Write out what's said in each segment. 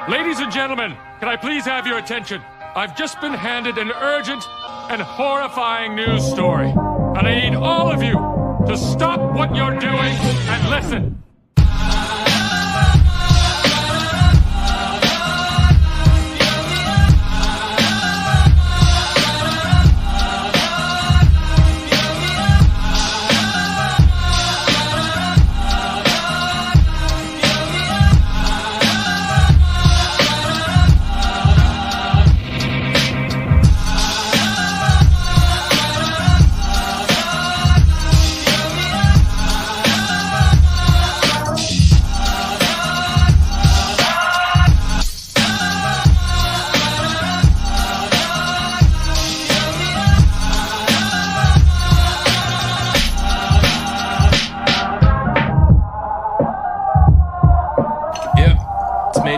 Ladies and gentlemen, can I please have your attention? I've just been handed an urgent and horrifying news story. And I need all of you to stop what you're doing and listen.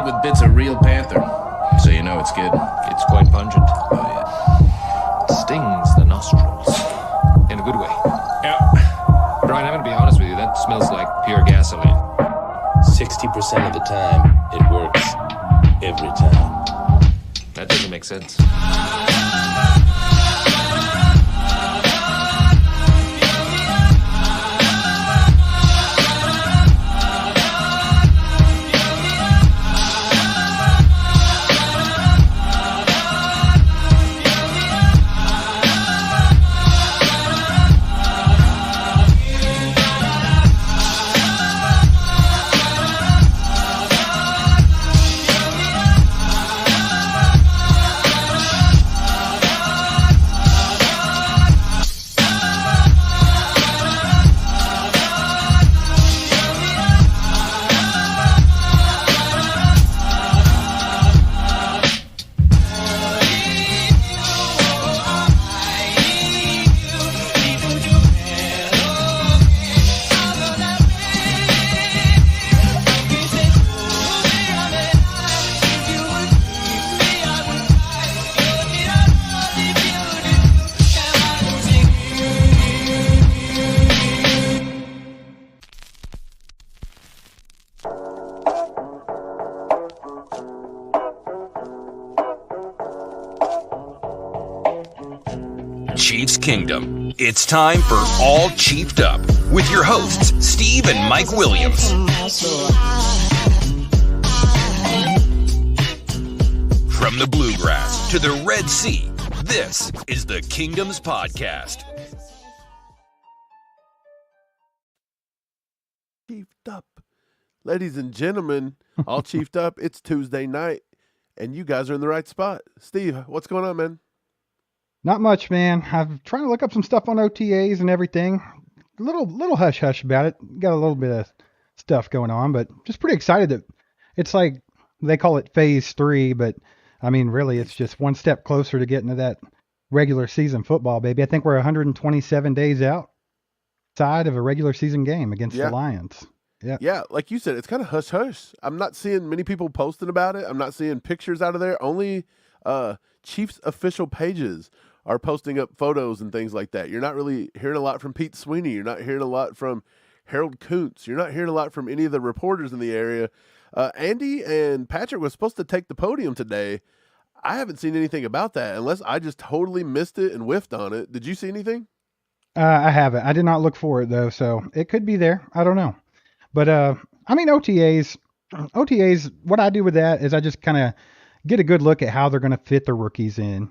With bits of real panther, so you know it's good. It's quite pungent. Oh yeah, It stings the nostrils in a good way. yeah. Brian, I'm gonna be honest with you, that smells like pure gasoline. 60% of the time, it works. Every time. That doesn't make sense. Chiefs Kingdom. It's time for All Chiefed Up with your hosts, Steve and Mike Williams. From the Bluegrass to the Red Sea, this is the Kingdoms Podcast. Chiefed up. Ladies and gentlemen, all chiefed up. It's Tuesday night, and you guys are in the right spot. Steve, what's going on, man? Not much, man. I'm trying to look up some stuff on OTAs and everything. Little hush hush about it. Got a little bit of stuff going on, but just pretty excited that it's like they call it phase 3, but I mean, really, it's just one step closer to getting to that regular season football, baby. I think we're 127 days outside of a regular season game against the Lions. Yeah, like you said, it's kind of hush hush. I'm not seeing many people posting about it. I'm not seeing pictures out of there. Only Chiefs official pages are posting up photos and things like that. You're not really hearing a lot from Pete Sweeney. You're not hearing a lot from Harold Kuntz. You're not hearing a lot from any of the reporters in the area. Andy and Patrick was supposed to take the podium today. I haven't seen anything about that unless I just totally missed it and whiffed on it. Did you see anything? I haven't. I did not look for it, though, so it could be there. I don't know. But, I mean, OTAs, what I do with that is I just kind of get a good look at how they're going to fit the rookies in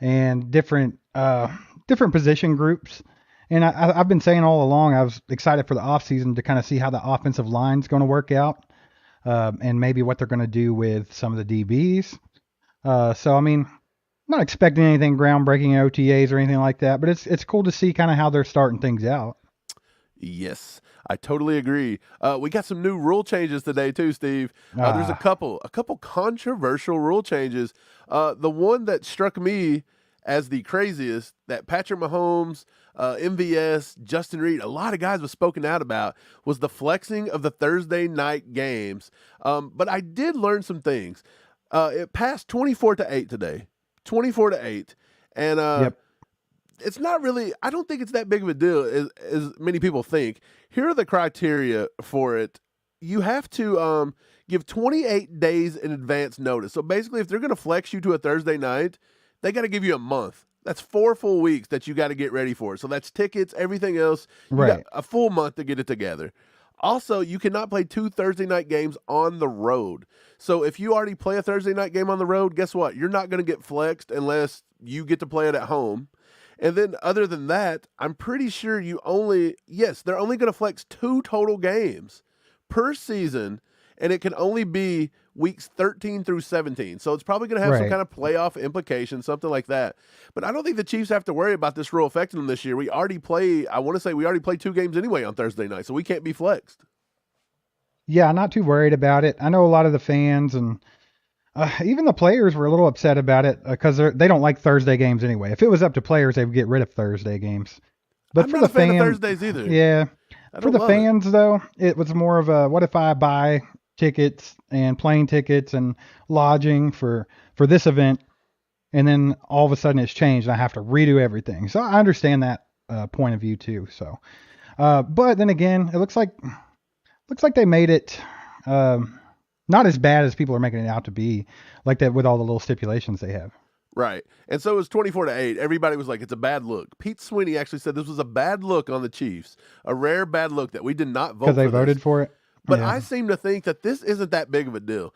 and different position groups. And I've been saying all along, I was excited for the offseason to kind of see how the offensive line's going to work out and maybe what they're going to do with some of the DBs. So, I mean, not expecting anything groundbreaking OTAs or anything like that, but it's cool to see kind of how they're starting things out. Yes, I totally agree. We got some new rule changes today too, Steve. There's a couple controversial rule changes. The one that struck me as the craziest that Patrick Mahomes, MVS, Justin Reed, a lot of guys have spoken out about was the flexing of the Thursday night games. But I did learn some things. It passed 24-8 today, 24-8. And it's not really, I don't think it's that big of a deal as many people think. Here are the criteria for it you have to give 28 days in advance notice. So basically, if they're going to flex you to a Thursday night, they got to give you a month. That's 4 full weeks that you got to get ready for. So that's tickets, everything else. You got a full month to get it together. Also, you cannot play 2 Thursday night games on the road. So if you already play a Thursday night game on the road, guess what? You're not going to get flexed unless you get to play it at home. And then other than that, I'm pretty sure they're only going to flex 2 total games per season, and it can only be weeks 13 through 17. So it's probably going to have some kind of playoff implication, something like that. But I don't think the Chiefs have to worry about this rule affecting them this year. We already play 2 games anyway on Thursday night, so we can't be flexed. Yeah, not too worried about it. I know a lot of the fans and even the players were a little upset about it because they don't like Thursday games anyway. If it was up to players, they would get rid of Thursday games. But I'm for not the a fan fans, of Thursdays either. Yeah. For the fans, though, it was more of a, what if I buy tickets and plane tickets and lodging for this event, and then all of a sudden it's changed and I have to redo everything. So I understand that point of view too. So, but then again, it looks like they made it not as bad as people are making it out to be, like that with all the little stipulations they have. Right. And so it was 24-8. Everybody was like, it's a bad look. Pete Sweeney actually said this was a bad look on the Chiefs, a rare bad look that we did not vote for. Because they voted for it? But I seem to think that this isn't that big of a deal.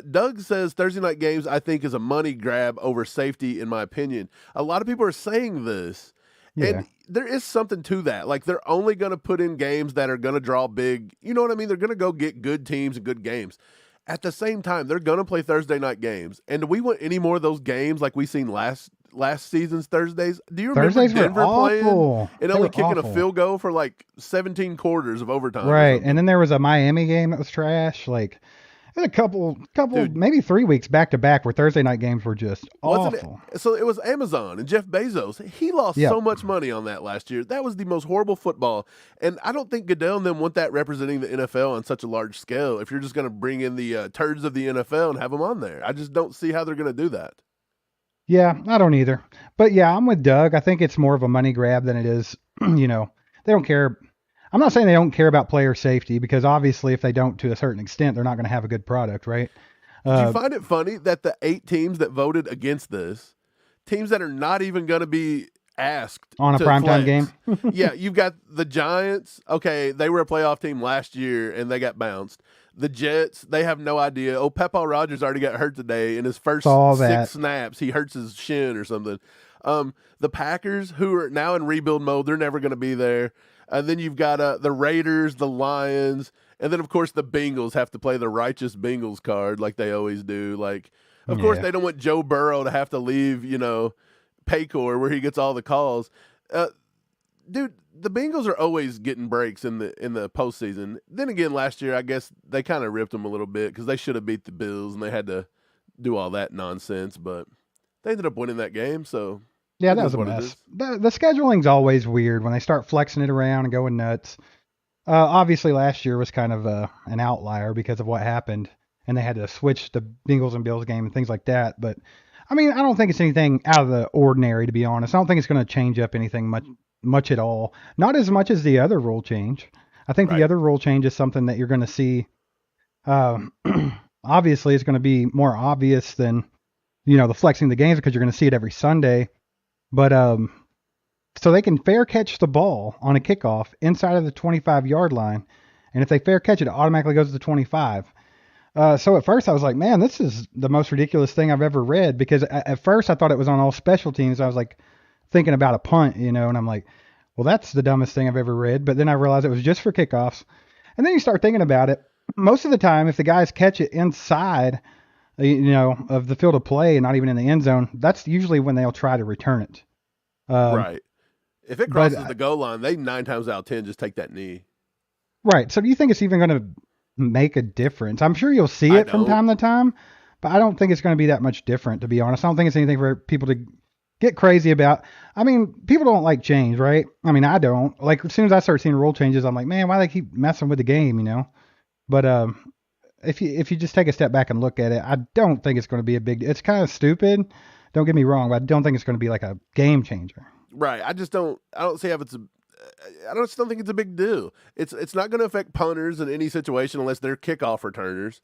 Doug says Thursday night games, I think, is a money grab over safety, in my opinion. A lot of people are saying this. Yeah. And there is something to that. Like, they're only going to put in games that are going to draw big. You know what I mean? They're going to go get good teams and good games. At the same time, they're going to play Thursday night games. And do we want any more of those games like we seen last season's Thursdays? Do you remember Thursdays Denver playing and only kicking awful. a field goal for like 17 quarters of overtime? Right. And then there was a Miami game that was trash. Like, there's a couple, dude, maybe 3 weeks back to back where Thursday night games were just awful. So it was Amazon and Jeff Bezos. He lost so much money on that last year. That was the most horrible football. And I don't think Goodell and them want that representing the NFL on such a large scale. If you're just going to bring in the turds of the NFL and have them on there, I just don't see how they're going to do that. Yeah, I don't either. But yeah, I'm with Doug. I think it's more of a money grab than it is, they don't care. I'm not saying they don't care about player safety, because obviously if they don't to a certain extent, they're not going to have a good product, right? Did you find it funny that the 8 teams that voted against this, teams that are not even going to be asked on a primetime game? Yeah, you've got the Giants. Okay, they were a playoff team last year and they got bounced. The Jets, they have no idea. Oh, Papa Rogers already got hurt today in his first 6 snaps. He hurts his shin or something. The Packers, who are now in rebuild mode, they're never going to be there. And then you've got the Raiders, the Lions, and then, of course, the Bengals have to play the righteous Bengals card like they always do. Like, of course, they don't want Joe Burrow to have to leave, Paycor where he gets all the calls. Dude, the Bengals are always getting breaks in the postseason. Then again, last year, I guess they kind of ripped them a little bit because they should have beat the Bills and they had to do all that nonsense. But they ended up winning that game, so... Yeah, that was a mess. The scheduling's always weird when they start flexing it around and going nuts. Obviously, last year was kind of an outlier because of what happened, and they had to switch the Bengals and Bills game and things like that. But, I mean, I don't think it's anything out of the ordinary, to be honest. I don't think it's going to change up anything much at all. Not as much as the other rule change. I think the other rule change is something that you're going to see. Obviously, it's going to be more obvious than, the flexing the games, because you're going to see it every Sunday. But so they can fair catch the ball on a kickoff inside of the 25-yard line, and if they fair catch it, it automatically goes to the 25. So at first I was like, man, this is the most ridiculous thing I've ever read, because at first I thought it was on all special teams. I was like thinking about a punt, and I'm like, well, that's the dumbest thing I've ever read. But then I realized it was just for kickoffs. And then you start thinking about it. Most of the time, if the guys catch it inside of the field of play and not even in the end zone, that's usually when they'll try to return it. Right. If it crosses the goal line, they 9 times out of 10 just take that knee. Right. So do you think it's even going to make a difference? I'm sure you'll see it from time to time, but I don't think it's going to be that much different, to be honest. I don't think it's anything for people to get crazy about. I mean, people don't like change, right? I mean, I don't. Like, as soon as I start seeing rule changes, I'm like, man, why do they keep messing with the game, But if you just take a step back and look at it, I don't think it's going to be a big. It's kind of stupid. Don't get me wrong, but I don't think it's going to be like a game changer. Right. I don't see how it's I just don't think it's a big deal. It's not going to affect punters in any situation unless they're kickoff returners.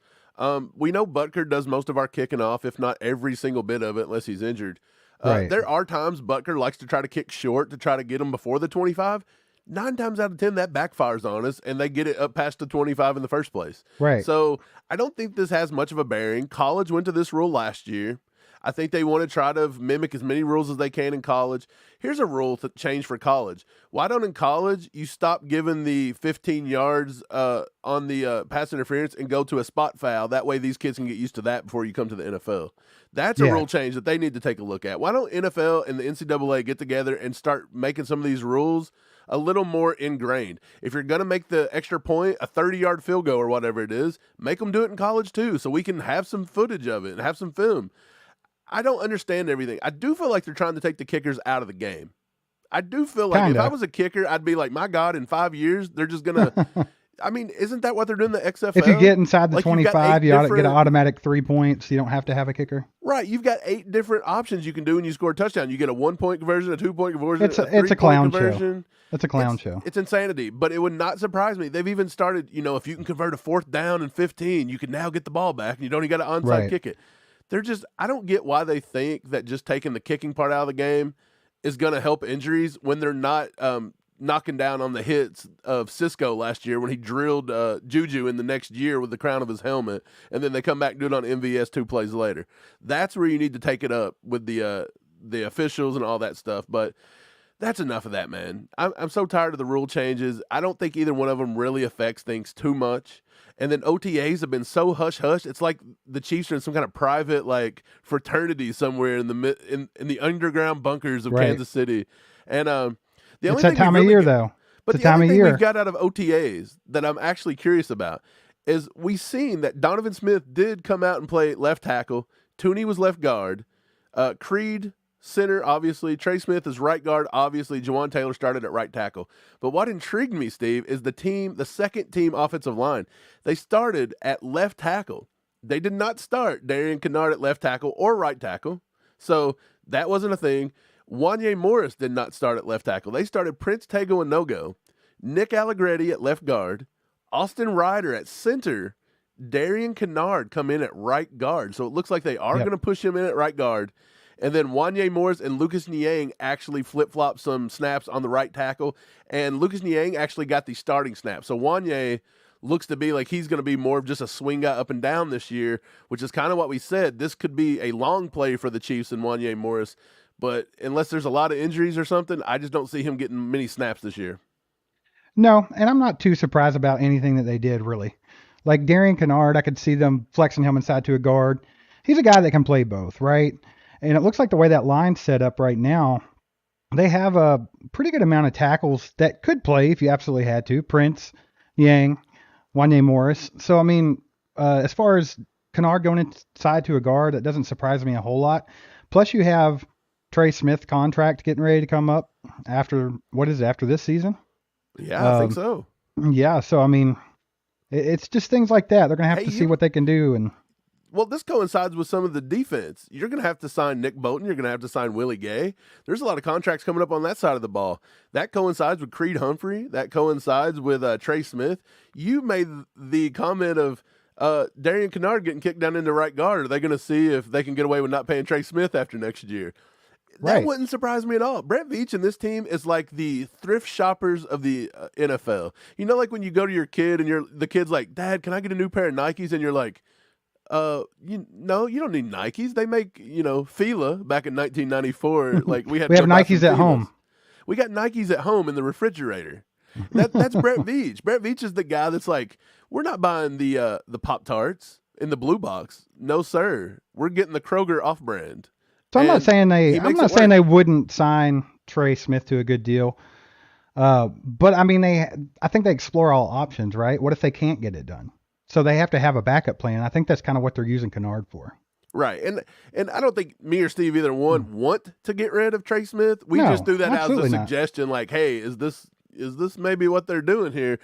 We know Butker does most of our kicking off, if not every single bit of it, unless he's injured. Right. There are times Butker likes to try to kick short to try to get them before the 25. 9 times out of 10, that backfires on us, and they get it up past the 25 in the first place. Right. So I don't think this has much of a bearing. College went to this rule last year. I think they want to try to mimic as many rules as they can in college. Here's a rule to change for college. Why don't in college you stop giving the 15 yards on the pass interference and go to a spot foul? That way these kids can get used to that before you come to the NFL. That's a rule change that they need to take a look at. Why don't NFL and the NCAA get together and start making some of these rules a little more ingrained? If you're going to make the extra point, a 30-yard field goal or whatever it is, make them do it in college too so we can have some footage of it and have some film. I don't understand everything. I do feel like they're trying to take the kickers out of the game. I do feel like if I was a kicker, I'd be like, my God, in 5 years, they're just going to – I mean, isn't that what they're doing in the XFL? If you get inside the 25, you ought to get an automatic 3 points. You don't have to have a kicker. Right. You've got 8 different options you can do when you score a touchdown. You get a 1-point conversion, a 2-point conversion, it's a clown show. It's a clown show. It's insanity, but it would not surprise me. They've even started, if you can convert a 4th down and 15, you can now get the ball back, and you don't even got to onside kick it. I don't get why they think that just taking the kicking part out of the game is going to help injuries when they're not knocking down on the hits of Cisco last year when he drilled Juju in the next year with the crown of his helmet, and then they come back and do it on MVS 2 plays later. That's where you need to take it up with the officials and all that stuff, but that's enough of that, man. I'm so tired of the rule changes. I don't think either one of them really affects things too much. And then OTAs have been so hush-hush. It's like the Chiefs are in some kind of private fraternity somewhere in the underground bunkers of Kansas City. And the only thing time of year, though. But the only thing we've got out of OTAs that I'm actually curious about is we've seen that Donovan Smith did come out and play left tackle. Tooney was left guard. Creed, center, obviously. Trey Smith is right guard. Obviously, Jawan Taylor started at right tackle. But what intrigued me, Steve, is the second team offensive line. They started at left tackle. They did not start Darian Kennard at left tackle or right tackle. So that wasn't a thing. Wanye Morris did not start at left tackle. They started Prince Tego and Nogo, Nick Allegretti at left guard, Austin Ryder at center, Darian Kennard come in at right guard. So it looks like they are going to push him in at right guard. And then Wanye Morris and Lucas Niang actually flip-flop some snaps on the right tackle. And Lucas Niang actually got the starting snap. So Wanye looks to be like he's going to be more of just a swing guy up and down this year, which is kind of what we said. This could be a long play for the Chiefs and Wanye Morris. But unless there's a lot of injuries or something, I just don't see him getting many snaps this year. No, and I'm not too surprised about anything that they did, really. Like Darian Kennard, I could see them flexing him inside to a guard. He's a guy that can play both, right? And it looks like the way that line's set up right now, they have a pretty good amount of tackles that could play if you absolutely had to. Prince, Yang, Wanye Morris. So, I mean, as far as Kennard going inside to a guard, that doesn't surprise me a whole lot. Plus, you have Trey Smith contract getting ready to come up after this season? Yeah, I think so. Yeah, so, I mean, it's just things like that. They're going to have to see what they can do. And well, this coincides with some of the defense. You're going to have to sign Nick Bolton. You're going to have to sign Willie Gay. There's a lot of contracts coming up on that side of the ball. That coincides with Creed Humphrey. That coincides with Trey Smith. You made the comment of Darian Kennard getting kicked down into right guard. Are they going to see if they can get away with not paying Trey Smith after next year? That wouldn't surprise me at all. Brett Veach and this team is like the thrift shoppers of the NFL. You know, like when you go to your kid and the kid's like, Dad, can I get a new pair of Nikes? And you're like, you don't need Nikes. They make, Fila back in 1994. Like we have Nikes at home. We got Nikes at home in the refrigerator. That's Brett Veach. Brett Veach is the guy that's like, we're not buying the Pop-Tarts in the blue box. No, sir. We're getting the Kroger off-brand. So I'm not saying they wouldn't sign Trey Smith to a good deal. But I mean, I think they explore all options, right? What if they can't get it done? So they have to have a backup plan. I think that's kind of what they're using Kennard for. Right. And I don't think me or Steve either one want to get rid of Trey Smith. We just threw that out as a suggestion, like, hey, is this maybe what they're doing here?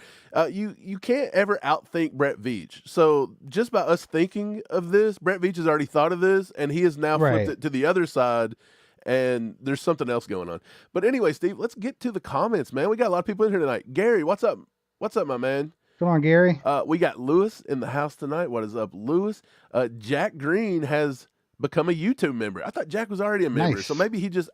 You can't ever outthink Brett Veach. So just by us thinking of this, Brett Veach has already thought of this, and he has now flipped it to the other side. and there's something else going on. But anyway, Steve, let's get to the comments, man. We got a lot of people in here tonight. Gary, what's up? What's up, my man? Come on, Gary. We got Lewis in the house tonight. What is up, Lewis? Jack Green has become a YouTube member. I thought Jack was already a member, Nice. so maybe he just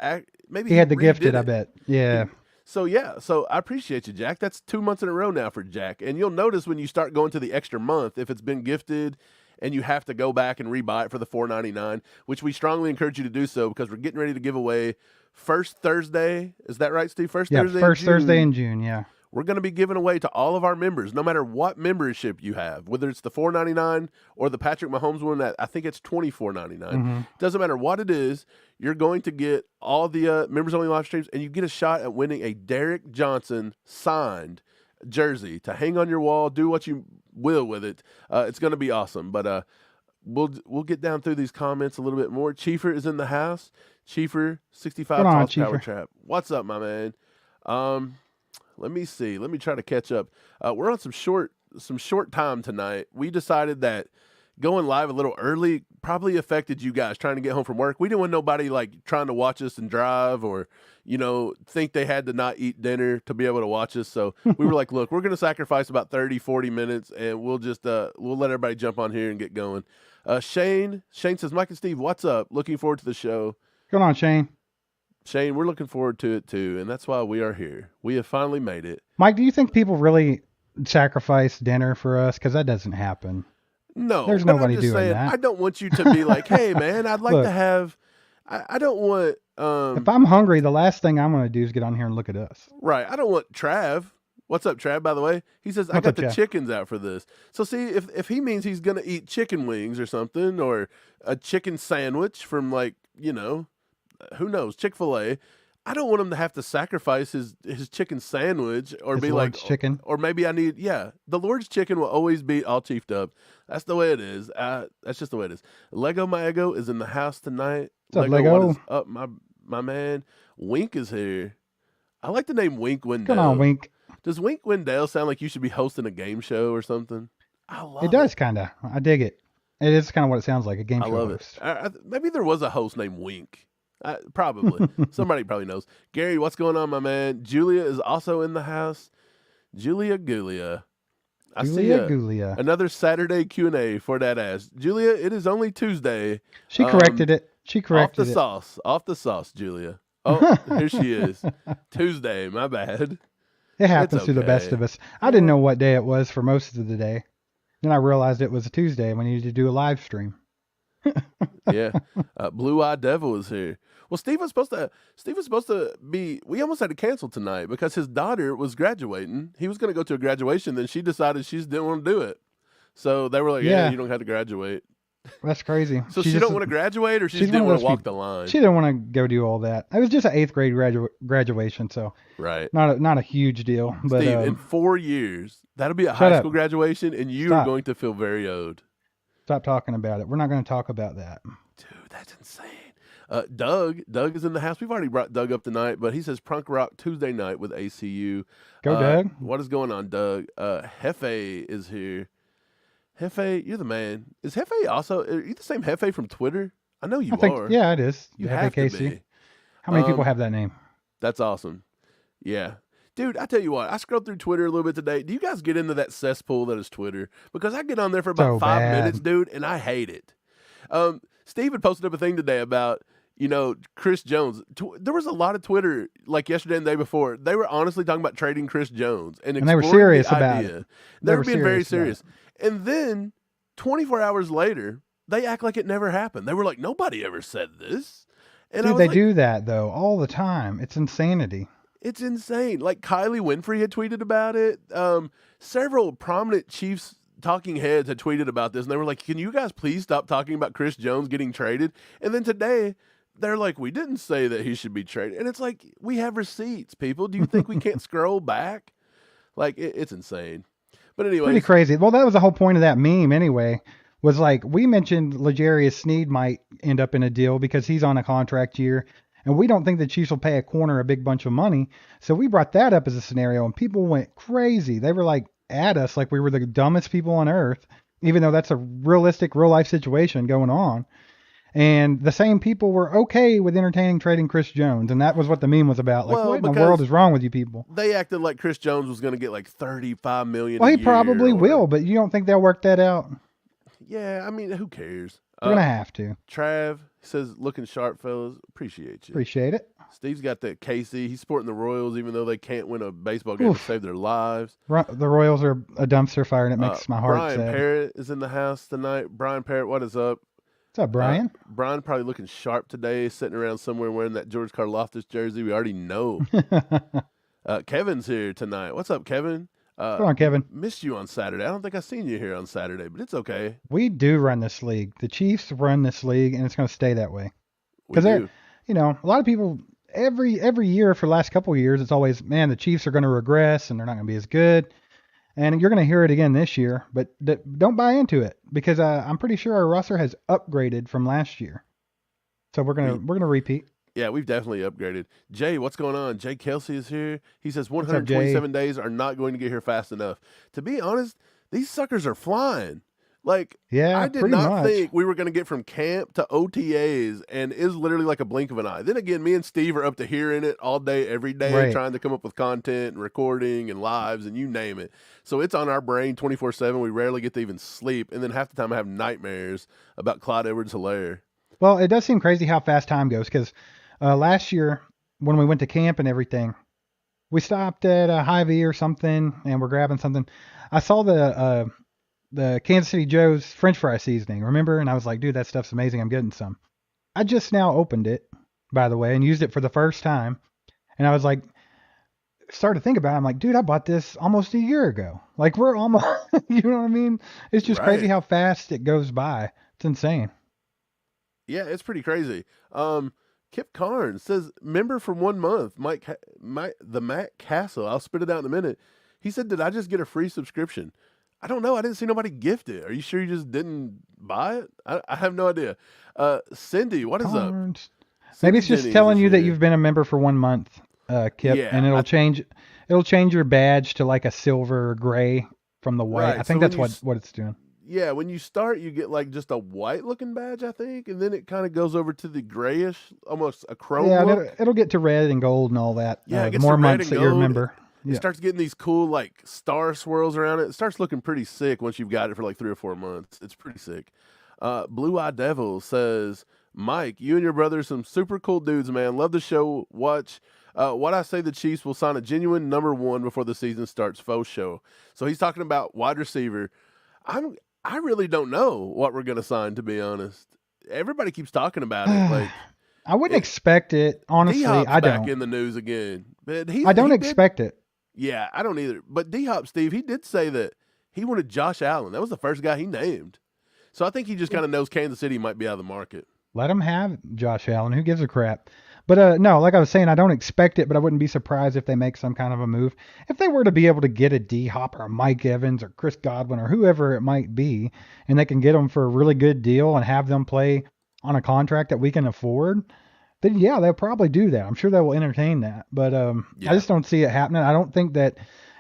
maybe He had the gifted, redid I it. bet. Yeah. So I appreciate you, Jack. That's 2 months in a row now for Jack. And you'll notice when you start going to the extra month, if it's been gifted and you have to go back and rebuy it for the $4.99, which we strongly encourage you to do so because we're getting ready to give away first Thursday. Is that right, Steve? First Thursday in June, yeah. We're going to be giving away to all of our members, no matter what membership you have, whether it's the $4.99 or the Patrick Mahomes one that I think it's $24.99. Doesn't matter what it is. You're going to get all the members only live streams, and you get a shot at winning a Derek Johnson signed jersey to hang on your wall. Do what you will with it. It's going to be awesome. But we'll get down through these comments a little bit more. Chiefer is in the house. Chiefer 65 on, Toss Power Chiefer. Trap. What's up, my man? Let me see. Let me try to catch up. We're on some short time tonight. We decided that going live a little early probably affected you guys trying to get home from work. We didn't want nobody like trying to watch us and drive or, think they had to not eat dinner to be able to watch us. So we were like, look, we're going to sacrifice about 30, 40 minutes and we'll just, we'll let everybody jump on here and get going. Shane says, Mike and Steve, what's up? Looking forward to the show. Come on, Shane. Shane, we're looking forward to it too, and that's why we are here. We have finally made it. Mike, do you think people really sacrifice dinner for us? Because that doesn't happen. No, There's but nobody I'm just doing saying, that. I don't want you to be like, hey, man, I'd like Look. to have. I don't want. If I'm hungry, the last thing I'm going to do is get on here and look at us. Right. I don't want Trav. What's up, Trav? By the way, he says I What's got up, the Trav? chickens out for this. So see, if he means he's gonna eat chicken wings or something, or a chicken sandwich from who knows, Chick-fil-A. I don't want him to have to sacrifice his chicken sandwich or His be Lord's like chicken. or maybe I need the Lord's chicken will always beat all Chiefed Up. That's the way it is. That's just the way it is. Lego My Ego is in the house tonight. What's up, Lego? What is up, my man? Wink is here. I like the name Wink Wendell. Come on, Wink. Does Wink Wendell sound like you should be hosting a game show or something? I love It does kind of. I dig it. It is kind of what it sounds like, a game I show love host. it. Maybe there was a host named Wink. Probably. Somebody probably knows. Gary, what's going on, my man? Julia is also in the house. Julia Gulia. I see Gulia. another Saturday Q&A for that ass. Julia, it is only Tuesday. She corrected it. She corrected it. Off the sauce, Julia. Oh, here she is. Tuesday, my bad. It happens It's to the best okay. of us. I didn't know what day it was for most of the day. Then I realized it was a Tuesday and we needed to do a live stream. Yeah. Blue Eye Devil is here. Well, Steve was supposed to be, we almost had to cancel tonight because his daughter was graduating. He was going to go to a graduation, then she decided she just didn't want to do it. So they were like, yeah, you don't have to graduate. That's crazy. So she don't want to graduate or she just didn't want to walk the line? She didn't want to go do all that. It was just an 8th grade graduation, so right. Not a huge deal. But Steve, in 4 years, that'll be a high school graduation and you are going to feel very owed. Stop talking about it. We're not going to talk about that. Dude, that's insane. Doug is in the house. We've already brought Doug up tonight, but he says Prunk Rock Tuesday night with ACU. Go, Doug. What is going on, Doug? Hefe is here. Hefe, you're the man. Is Hefe also, are you the same Hefe from Twitter? I know you are. Yeah, it is. You Hefe have to Casey. be. How many people have that name? That's awesome. Yeah. Dude, I tell you what, I scrolled through Twitter a little bit today. Do you guys get into that cesspool that is Twitter? Because I get on there for about 5 minutes, dude, and I hate it. Steve had posted up a thing today about, Chris Jones. There was a lot of Twitter, like yesterday and the day before. They were honestly talking about trading Chris Jones. And they were serious about it. They were being very serious. And then 24 hours later, they act like it never happened. They were like, nobody ever said this. And Dude, they do that, though, all the time. It's insanity. It's insane. Like Kylie Winfrey had tweeted about it. Several prominent Chiefs talking heads had tweeted about this, and they were like, can you guys please stop talking about Chris Jones getting traded? And then today, they're like, we didn't say that he should be traded. And it's like, we have receipts, people. Do you think we can't scroll back? Like, it's insane. But anyway. Pretty crazy. Well, that was the whole point of that meme anyway, was like, we mentioned L'Jarius Sneed might end up in a deal because he's on a contract year. And we don't think the Chiefs will pay a corner a big bunch of money. So we brought that up as a scenario and people went crazy. They were like at us like we were the dumbest people on earth, even though that's a realistic real life situation going on. And the same people were okay with entertaining trading Chris Jones, and that was what the meme was about. Like, Well, what in the because world is wrong with you people? They acted like Chris Jones was going to get like $35 million. Well, a he year probably or- will, but you don't think they'll work that out? Yeah, I mean, who cares? They're gonna have to. Trav says, "Looking sharp, fellas. Appreciate you." Appreciate it. Steve's got the KC. He's sporting the Royals, even though they can't win a baseball game to save their lives. The Royals are a dumpster fire, and it makes my heart Brian sad. Parrott is in the house tonight. Brian Parrott, what is up? What's up, Brian? Brian probably looking sharp today, sitting around somewhere wearing that George Karlaftis jersey. We already know. Kevin's here tonight. What's up, Kevin? What's going on, Kevin? Missed you on Saturday. I don't think I seen you here on Saturday, but it's okay. We do run this league. The Chiefs run this league, and it's going to stay that way. We Because do. a lot of people every year for the last couple of years, it's always, man, the Chiefs are going to regress and they're not going to be as good. And you're going to hear it again this year, but don't buy into it because I'm pretty sure our roster has upgraded from last year. So we're gonna repeat. Yeah, we've definitely upgraded. Jay, what's going on? Jay Kelsey is here. He says up, Jay? 127 days are not going to get here fast enough. To be honest, these suckers are flying. Like, Yeah, I did pretty not much. think we were going to get from camp to OTAs, and it's literally like a blink of an eye. Then again, me and Steve are up to here in it all day, every day, Right. trying to come up with content and recording and lives and you name it. So it's on our brain 24/7. We rarely get to even sleep, and then half the time I have nightmares about Clyde Edwards-Helaire. Well, it does seem crazy how fast time goes because last year when we went to camp and everything, we stopped at a Hy-Vee or something and we're grabbing something. I saw the Kansas City Joe's French fry seasoning, remember? And I was like, dude, that stuff's amazing. I'm getting some. I just now opened it, by the way, and used it for the first time. And I was like, started to think about it. I'm like, dude, I bought this almost a year ago. Like we're almost, you know what I mean? It's just crazy Right. how fast it goes by. It's insane. Yeah, it's pretty crazy. Kip Carnes says, member for 1 month, Matt Castle. I'll spit it out in a minute. He said, did I just get a free subscription? I don't know. I didn't see nobody gift it. Are you sure you just didn't buy it? I have no idea. Cindy, what is up? Carnes. Maybe it's Cindy just Jennings telling is you that here. you've been a member for 1 month, Kip, Yeah, and it'll change your badge to like a silver or gray from the white. Right, I think so that's when you what it's doing. Yeah, when you start, you get like just a white looking badge, I think, and then it kind of goes over to the grayish, almost a chrome Yeah, look. it'll get to red and gold and all that. Yeah, it the gets more to red months and that you're a gold. member. It Yeah. starts getting these cool like star swirls around it. It starts looking pretty sick once you've got it for like 3 or 4 months. It's pretty sick. Blue Eye Devil says, Mike, you and your brother are some super cool dudes, man. Love the show. Watch. What I say the Chiefs will sign a genuine number 1 before the season starts. Faux show. So he's talking about wide receiver. I really don't know what we're going to sign, to be honest. Everybody keeps talking about it. Like I wouldn't expect it, honestly. D-Hop's I back don't. in the news again. But I don't expect it. Yeah, I don't either. But D-Hop, Steve, he did say that he wanted Josh Allen. That was the first guy he named. So I think he just kind of knows Kansas City might be out of the market. Let him have Josh Allen. Who gives a crap? But no, like I was saying, I don't expect it, but I wouldn't be surprised if they make some kind of a move. If they were to be able to get a D-Hop or a Mike Evans or Chris Godwin or whoever it might be, and they can get them for a really good deal and have them play on a contract that we can afford, then yeah, they'll probably do that. I'm sure they will entertain that. But I just don't see it happening. I don't think that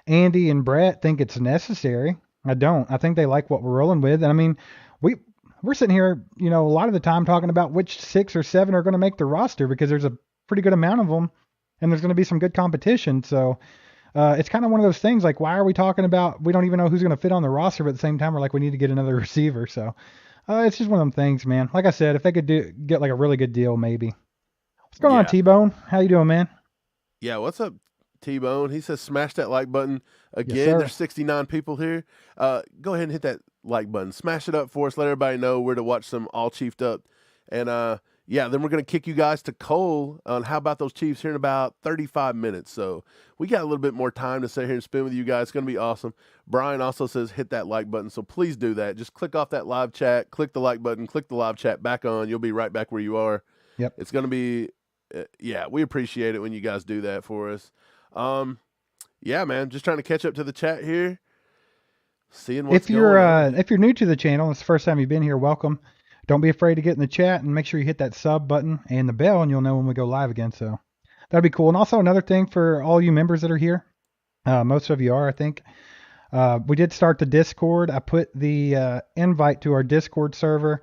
Andy and Brett think it's necessary. I don't. I think they like what we're rolling with. And I mean, we're sitting here, a lot of the time talking about which 6 or 7 are going to make the roster because there's a pretty good amount of them and there's going to be some good competition. So it's kind of one of those things like, why are we talking about, we don't even know who's going to fit on the roster, but at the same time, we're like, we need to get another receiver. So it's just one of them things, man. Like I said, if they could get like a really good deal, maybe. What's going on, T-Bone? How you doing, man? Yeah, what's up, T-Bone? He says smash that like button. Again, Yes, sir. there's 69 people here. Go ahead and hit that like button. Smash it up for us. Let everybody know where to watch some All Chiefed Up. And then we're going to kick you guys to Cole on how about those Chiefs here in about 35 minutes. So we got a little bit more time to sit here and spend with you guys. It's going to be awesome. Brian also says hit that like button. So please do that. Just click off that live chat, click the like button, click the live chat back on. You'll be right back where you are. Yep. It's going to be, we appreciate it when you guys do that for us. Yeah, man, just trying to catch up to the chat here. Seeing what's If you're going on. if you're new to the channel, it's the first time you've been here, welcome. Don't be afraid to get in the chat and make sure you hit that sub button and the bell and you'll know when we go live again. So that'd be cool. And also another thing for all you members that are here, most of you are, I think. We did start the Discord. I put the invite to our Discord server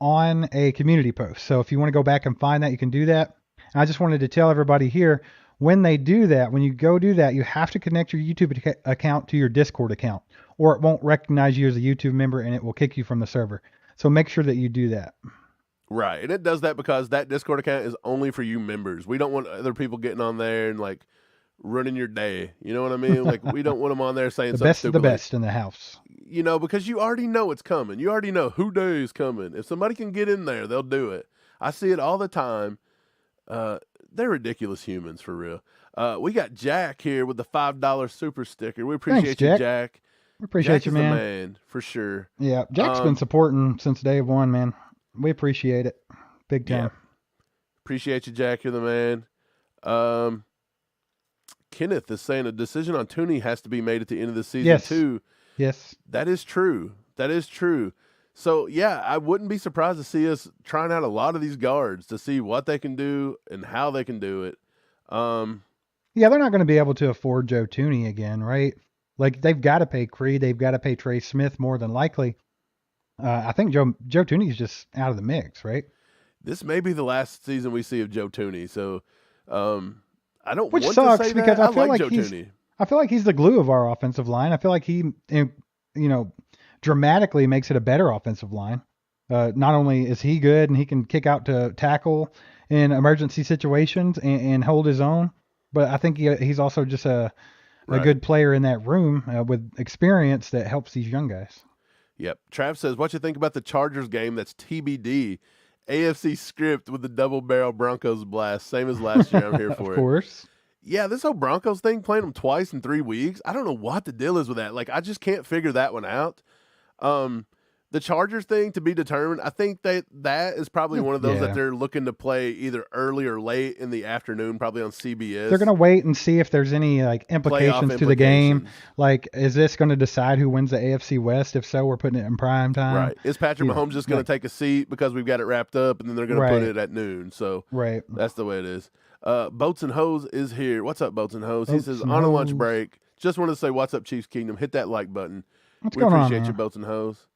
on a community post. So if you want to go back and find that, you can do that. And I just wanted to tell everybody here, when they do that, when you go do that, you have to connect your YouTube account to your Discord account, or it won't recognize you as a YouTube member and it will kick you from the server. So make sure that you do that. Right. And it does that because that Discord account is only for you members. We don't want other people getting on there and like running your day. You know what I mean? Like we don't want them on there saying The something best of stupid. the best in the house. You know, because you already know it's coming. You already know who day is coming. If somebody can get in there, they'll do it. I see it all the time. They're ridiculous humans for real. We got Jack here with the $5 super sticker. We appreciate Thanks, you, Jack. Jack. We appreciate Jack you, is the man. man, for sure. Yeah, Jack's been supporting since day one, man. We appreciate it. Big time. Yeah. Appreciate you, Jack. You're the man. Kenneth is saying a decision on Tooney has to be made at the end of the season, Yes. too. Yes. That is true. That is true. So, yeah, I wouldn't be surprised to see us trying out a lot of these guards to see what they can do and how they can do it. Yeah, they're not going to be able to afford Joe Tooney again, right? Like, they've got to pay Creed. They've got to pay Trey Smith more than likely. I think Joe Tooney is just out of the mix, right? This may be the last season we see of Joe Tooney. So, I don't Which want sucks to say because that. I feel like Joe he's Tooney. I feel like he's the glue of our offensive line. I feel like he, dramatically makes it a better offensive line. Not only is he good and he can kick out to tackle in emergency situations and hold his own, but I think he's also just a good player in that room with experience that helps these young guys. Yep. Trav says, what you think about the Chargers game that's TBD? AFC script with the double barrel Broncos blast. Same as last year. I'm here for it. Of course. Yeah, this whole Broncos thing, playing them twice in 3 weeks, I don't know what the deal is with that. Like, I just can't figure that one out. The Chargers thing to be determined. I think that is probably one of those that they're looking to play either early or late in the afternoon, probably on CBS. They're going to wait and see if there's any implications to the game. Like, is this going to decide who wins the AFC West? If so, we're putting it in prime time. Right. Is Patrick Mahomes just going to take a seat because we've got it wrapped up, and then they're going to put it at noon? So that's the way it is. Boats and Hose is here. What's up, Boats and Hose? He says, on a lunch break, just wanted to say, what's up, Chiefs Kingdom? Hit that like button. We appreciate you, Boats and Hose.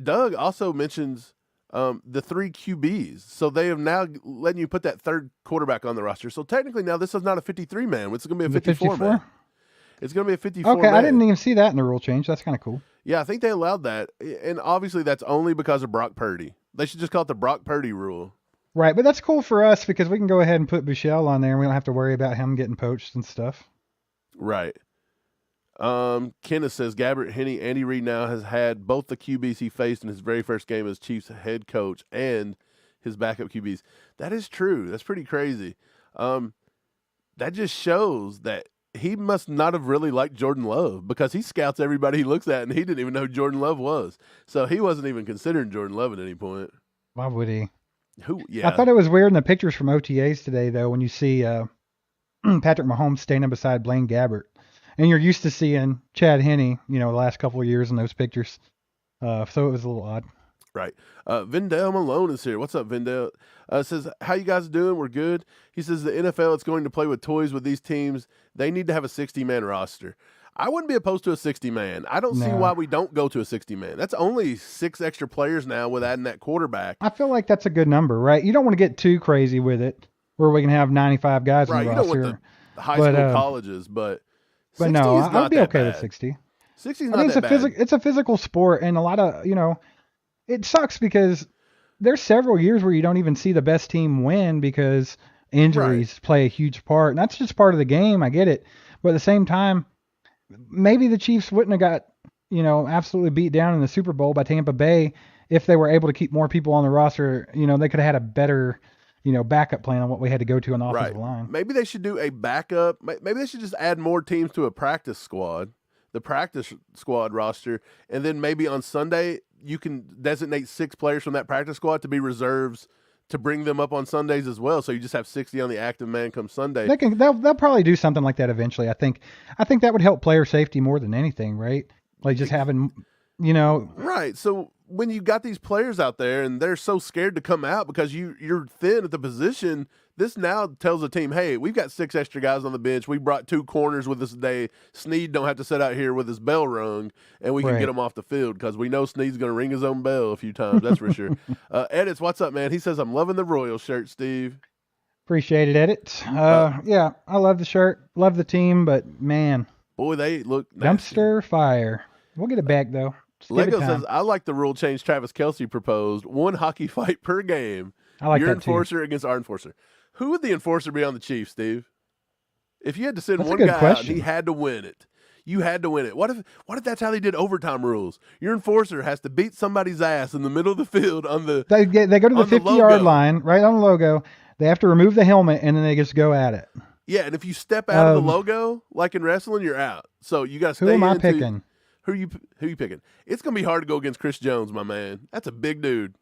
Doug also mentions the 3 QBs. So they have now letting you put that third quarterback on the roster. So technically now this is not a 53-man. It's going to be a 54-man. It's going to be a 54-man. Okay, I didn't even see that in the rule change. That's kind of cool. Yeah, I think they allowed that. And obviously that's only because of Brock Purdy. They should just call it the Brock Purdy rule. Right, but that's cool for us because we can go ahead and put Bouchel on there and we don't have to worry about him getting poached and stuff. Right. Kenneth says Gabbert, Henney, Andy Reid now has had both the QBs he faced in his very first game as Chiefs head coach and his backup QBs. That is true. That's pretty crazy. That just shows that he must not have really liked Jordan Love because he scouts everybody he looks at and he didn't even know who Jordan Love was. So he wasn't even considering Jordan Love at any point. Why would he? Yeah. I thought it was weird in the pictures from OTAs today, though, when you see Patrick Mahomes standing beside Blaine Gabbert. And you're used to seeing Chad Henne, the last couple of years in those pictures. So it was a little odd. Right. Vendale Malone is here. What's up, Vendale? Says, how you guys doing? We're good. He says the NFL is going to play with toys with these teams. They need to have a 60-man roster. I wouldn't be opposed to a 60-man. I don't see why we don't go to a 60-man. That's only 6 extra players now with adding that quarterback. I feel like that's a good number, right? You don't want to get too crazy with it where we can have 95 guys on the roster. You don't want the high school colleges, but no, I'd be okay with 60. 60 is not that bad. It's a physical sport, and a lot of, it sucks because there's several years where you don't even see the best team win because injuries play a huge part. And that's just part of the game. I get it. But at the same time, maybe the Chiefs wouldn't have got, absolutely beat down in the Super Bowl by Tampa Bay if they were able to keep more people on the roster. They could have had a better, backup plan on what we had to go to on the offensive line. Maybe they should do a backup. Maybe they should just add more teams to a practice squad, the practice squad roster, and then maybe on Sunday you can designate 6 players from that practice squad to be reserves to bring them up on Sundays as well. So you just have 60 on the active man come Sunday. They'll probably do something like that eventually. I think that would help player safety more than anything, right? Like just having, you know. Right. So when you got these players out there and they're so scared to come out because you're thin at the position, this now tells the team, hey, we've got 6 extra guys on the bench. We brought 2 corners with us today. Snead don't have to sit out here with his bell rung, and we can get him off the field because we know Snead's going to ring his own bell a few times. That's for sure. Edits, what's up, man? He says, I'm loving the Royal shirt, Steve. Appreciate it, Edits. Yeah, I love the shirt. Love the team, but, man. Boy, they look nasty. Dumpster fire. We'll get it back, though. Lego says, I like the rule change Travis Kelce proposed. 1 hockey fight per game. I like Your that enforcer against our enforcer. Who would the enforcer be on the Chiefs, Steve? If you had to send That's one a good guy question. out and he had to win it, you had to win it. What if that's how they did overtime rules? Your enforcer has to beat somebody's ass in the middle of the field on the They go to the on the 50-yard logo. line, right on the logo. They have to remove the helmet, and then they just go at it. Yeah, and if you step out of the logo, like in wrestling, you're out. So you got to stay Who am I into- picking? Who you picking? It's going to be hard to go against Chris Jones, my man. That's a big dude.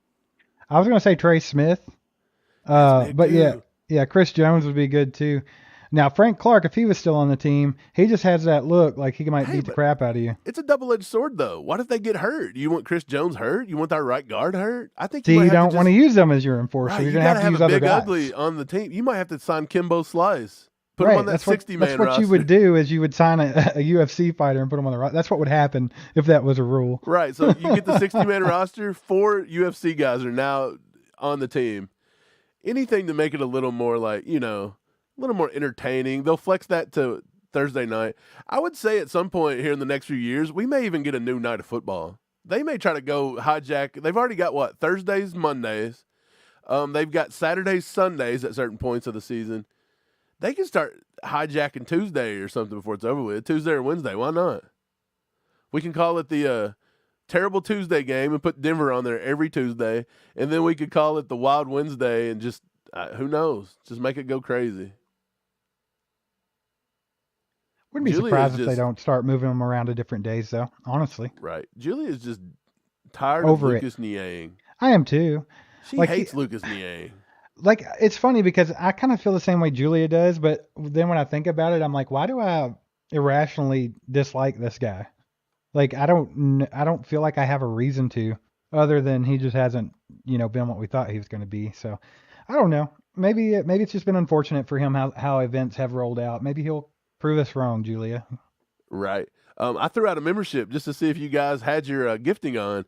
I was going to say Trey Smith. Big But dude. yeah, Chris Jones would be good too. Now, Frank Clark, if he was still on the team, he just has that look like he might beat the crap out of you. It's a double-edged sword, though. What if they get hurt? You want Chris Jones hurt? You want our right guard hurt? I think See, might you have don't to want to use them as your enforcer. Right, You're you going to gotta have to use a other big guys. ugly on the team. You might have to sign Kimbo Slice. Put him on that 60-man That's what roster. you would do is you would sign a UFC fighter and put him on the roster. That's what would happen if that was a rule. Right, so you get the 60-man roster. 4 UFC guys are now on the team. Anything to make it a little more like, a little more entertaining. They'll flex that to Thursday night. I would say at some point here in the next few years, we may even get a new night of football. They may try to go hijack. They've already got, Thursdays, Mondays. They've got Saturdays, Sundays at certain points of the season. They can start hijacking Tuesday or something before it's over with. Tuesday or Wednesday. Why not? We can call it the Terrible Tuesday game and put Denver on there every Tuesday. And then we could call it the Wild Wednesday and just, who knows? Just make it go crazy. Wouldn't be Julia surprised is if they just- don't start moving them around to different days, though, honestly. Right. Julia is just tired Over of it. Lucas Niang. I am too. She Like, hates Lucas Niang. Like, it's funny because I kind of feel the same way Julia does, but then when I think about it, I'm like, why do I irrationally dislike this guy? Like, I don't feel like I have a reason to, other than he just hasn't, been what we thought he was going to be. So, I don't know. Maybe it's just been unfortunate for him how events have rolled out. Maybe he'll prove us wrong, Julia. Right. I threw out a membership just to see if you guys had your gifting on.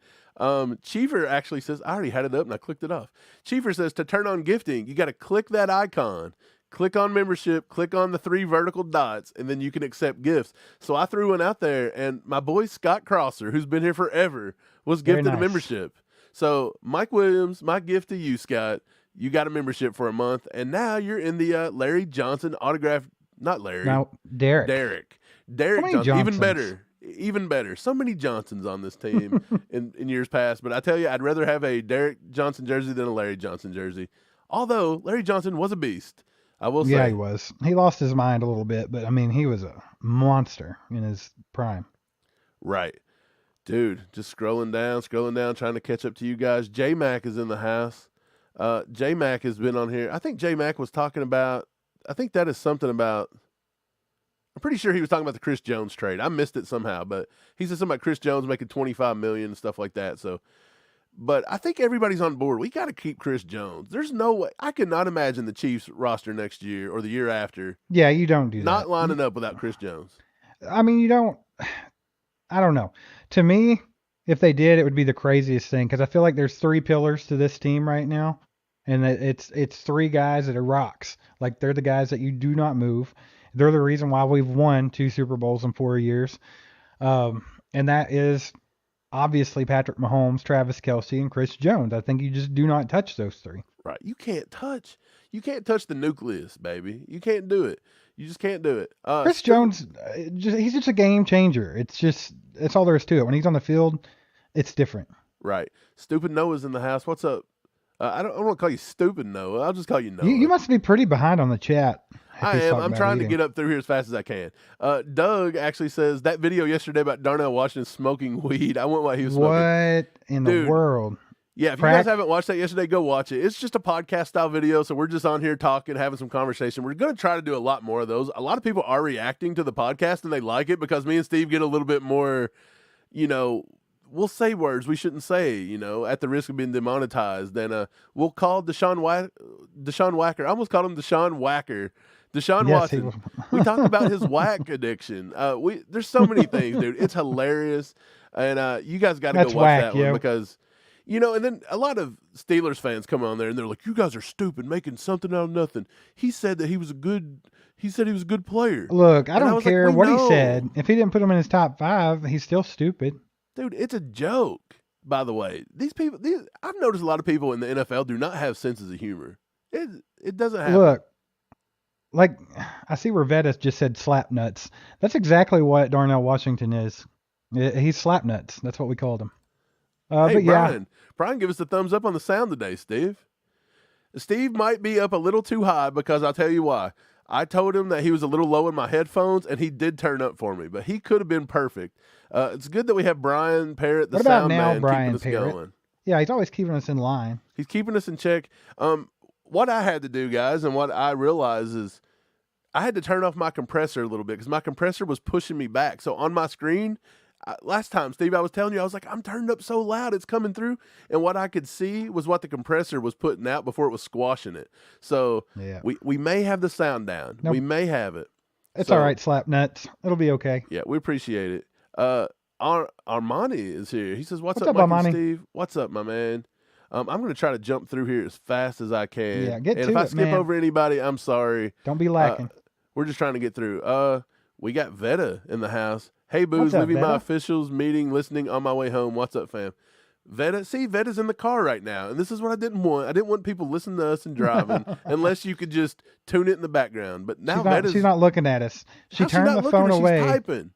Cheever actually says, I already had it up and I clicked it off. Cheever says to turn on gifting, you got to click that icon, click on membership, click on the 3 vertical dots, and then you can accept gifts. So I threw one out there, and my boy Scott Crosser, who's been here forever, was Very gifted a nice. membership. So Mike Williams, my gift to you, Scott, you got a membership for a month, and now you're in the Larry Johnson autograph. Not Larry. Now, Derek. Derek many Johnson. Johnsons? Even better. So many Johnsons on this team in years past. But I tell you, I'd rather have a Derek Johnson jersey than a Larry Johnson jersey. Although Larry Johnson was a beast, I will say. Yeah, he was. He lost his mind a little bit, but I mean, he was a monster in his prime. Right. Dude, just scrolling down, trying to catch up to you guys. J-Mac is in the house. J-Mac has been on here. I think J-Mac was talking about, I think that is something about, I'm pretty sure he was talking about the Chris Jones trade. I missed it somehow, but he said something about Chris Jones making $25 million and stuff like that. So, but I think everybody's on board. We got to keep Chris Jones. There's no way. I could not imagine the Chiefs roster next year or the year after Yeah, you don't do not that. lining up without Chris Jones. I mean, you don't. I don't know. To me, if they did, it would be the craziest thing because I feel like there's 3 pillars to this team right now, and it's 3 guys that are rocks. Like they're the guys that you do not move. They're the reason why we've won 2 Super Bowls in 4 years, and that is obviously Patrick Mahomes, Travis Kelce, and Chris Jones. I think you just do not touch those 3. Right. You can't touch the nucleus, baby. You can't do it. You just can't do it. Chris Jones, he's just a game changer. It's all there is to it. When he's on the field, it's different. Right. Stupid Noah's in the house. What's up? I don't want to call you Stupid Noah. I'll just call you Noah. You must be pretty behind on the chat. if I he's am. talking I'm about trying to eating. get up through here as fast as I can. Doug actually says that video yesterday about Darnell Washington smoking weed. I went while he was smoking. What in Dude, the world? Yeah, if you Crack? guys haven't watched that yesterday, go watch it. It's just a podcast style video, so we're just on here talking, having some conversation. We're going to try to do a lot more of those. A lot of people are reacting to the podcast, and they like it because me and Steve get a little bit more, we'll say words we shouldn't say, you know, at the risk of being demonetized. Then we'll call Deshaun Wacker. I almost called him Deshaun Wacker. Deshaun Watson. We talked about his whack addiction. There's so many things, dude. It's hilarious, and you guys got to go watch that one because, you know. And then a lot of Steelers fans come on there and they're like, "You guys are stupid, making something out of nothing." He said that he was a good player. Look, I don't care what he said. If he didn't put him in his top 5, he's still stupid. Dude, it's a joke. By the way, I've noticed a lot of people in the NFL do not have senses of humor. It doesn't happen. Look. Like, I see where Vettis just said slap nuts. That's exactly what Darnell Washington is. He's slap nuts. That's what we called him. Hey, but Brian. Brian, give us a thumbs up on the sound today, Steve. Steve might be up a little too high because I'll tell you why. I told him that he was a little low in my headphones, and he did turn up for me, but he could have been perfect. It's good that we have Brian Parrott, the sound man, keeping us going. Yeah, he's always keeping us in line. He's keeping us in check. What I had to do, guys, and what I realized is I had to turn off my compressor a little bit because my compressor was pushing me back. So on my screen, last time, Steve, I was telling you, I was like, I'm turned up so loud, it's coming through. And what I could see was what the compressor was putting out before it was squashing it. So we may have the sound down. Nope. We may have it. It's all right, slap nuts. It'll be okay. Yeah, we appreciate it. Armani is here. He says, what's up, Mike and Steve? What's up, my man? I'm going to try to jump through here as fast as I can. Yeah, get to it, and if I skip over anybody, I'm sorry. Don't be lacking. We're just trying to get through. We got Veta in the house. Hey, Booze, leaving my officials meeting, listening on my way home. What's up, fam? Veta's in the car right now, and this is what I didn't want. I didn't want people listening to us and driving unless you could just tune it in the background. But now she's not looking at us. She turned the phone away. She's typing.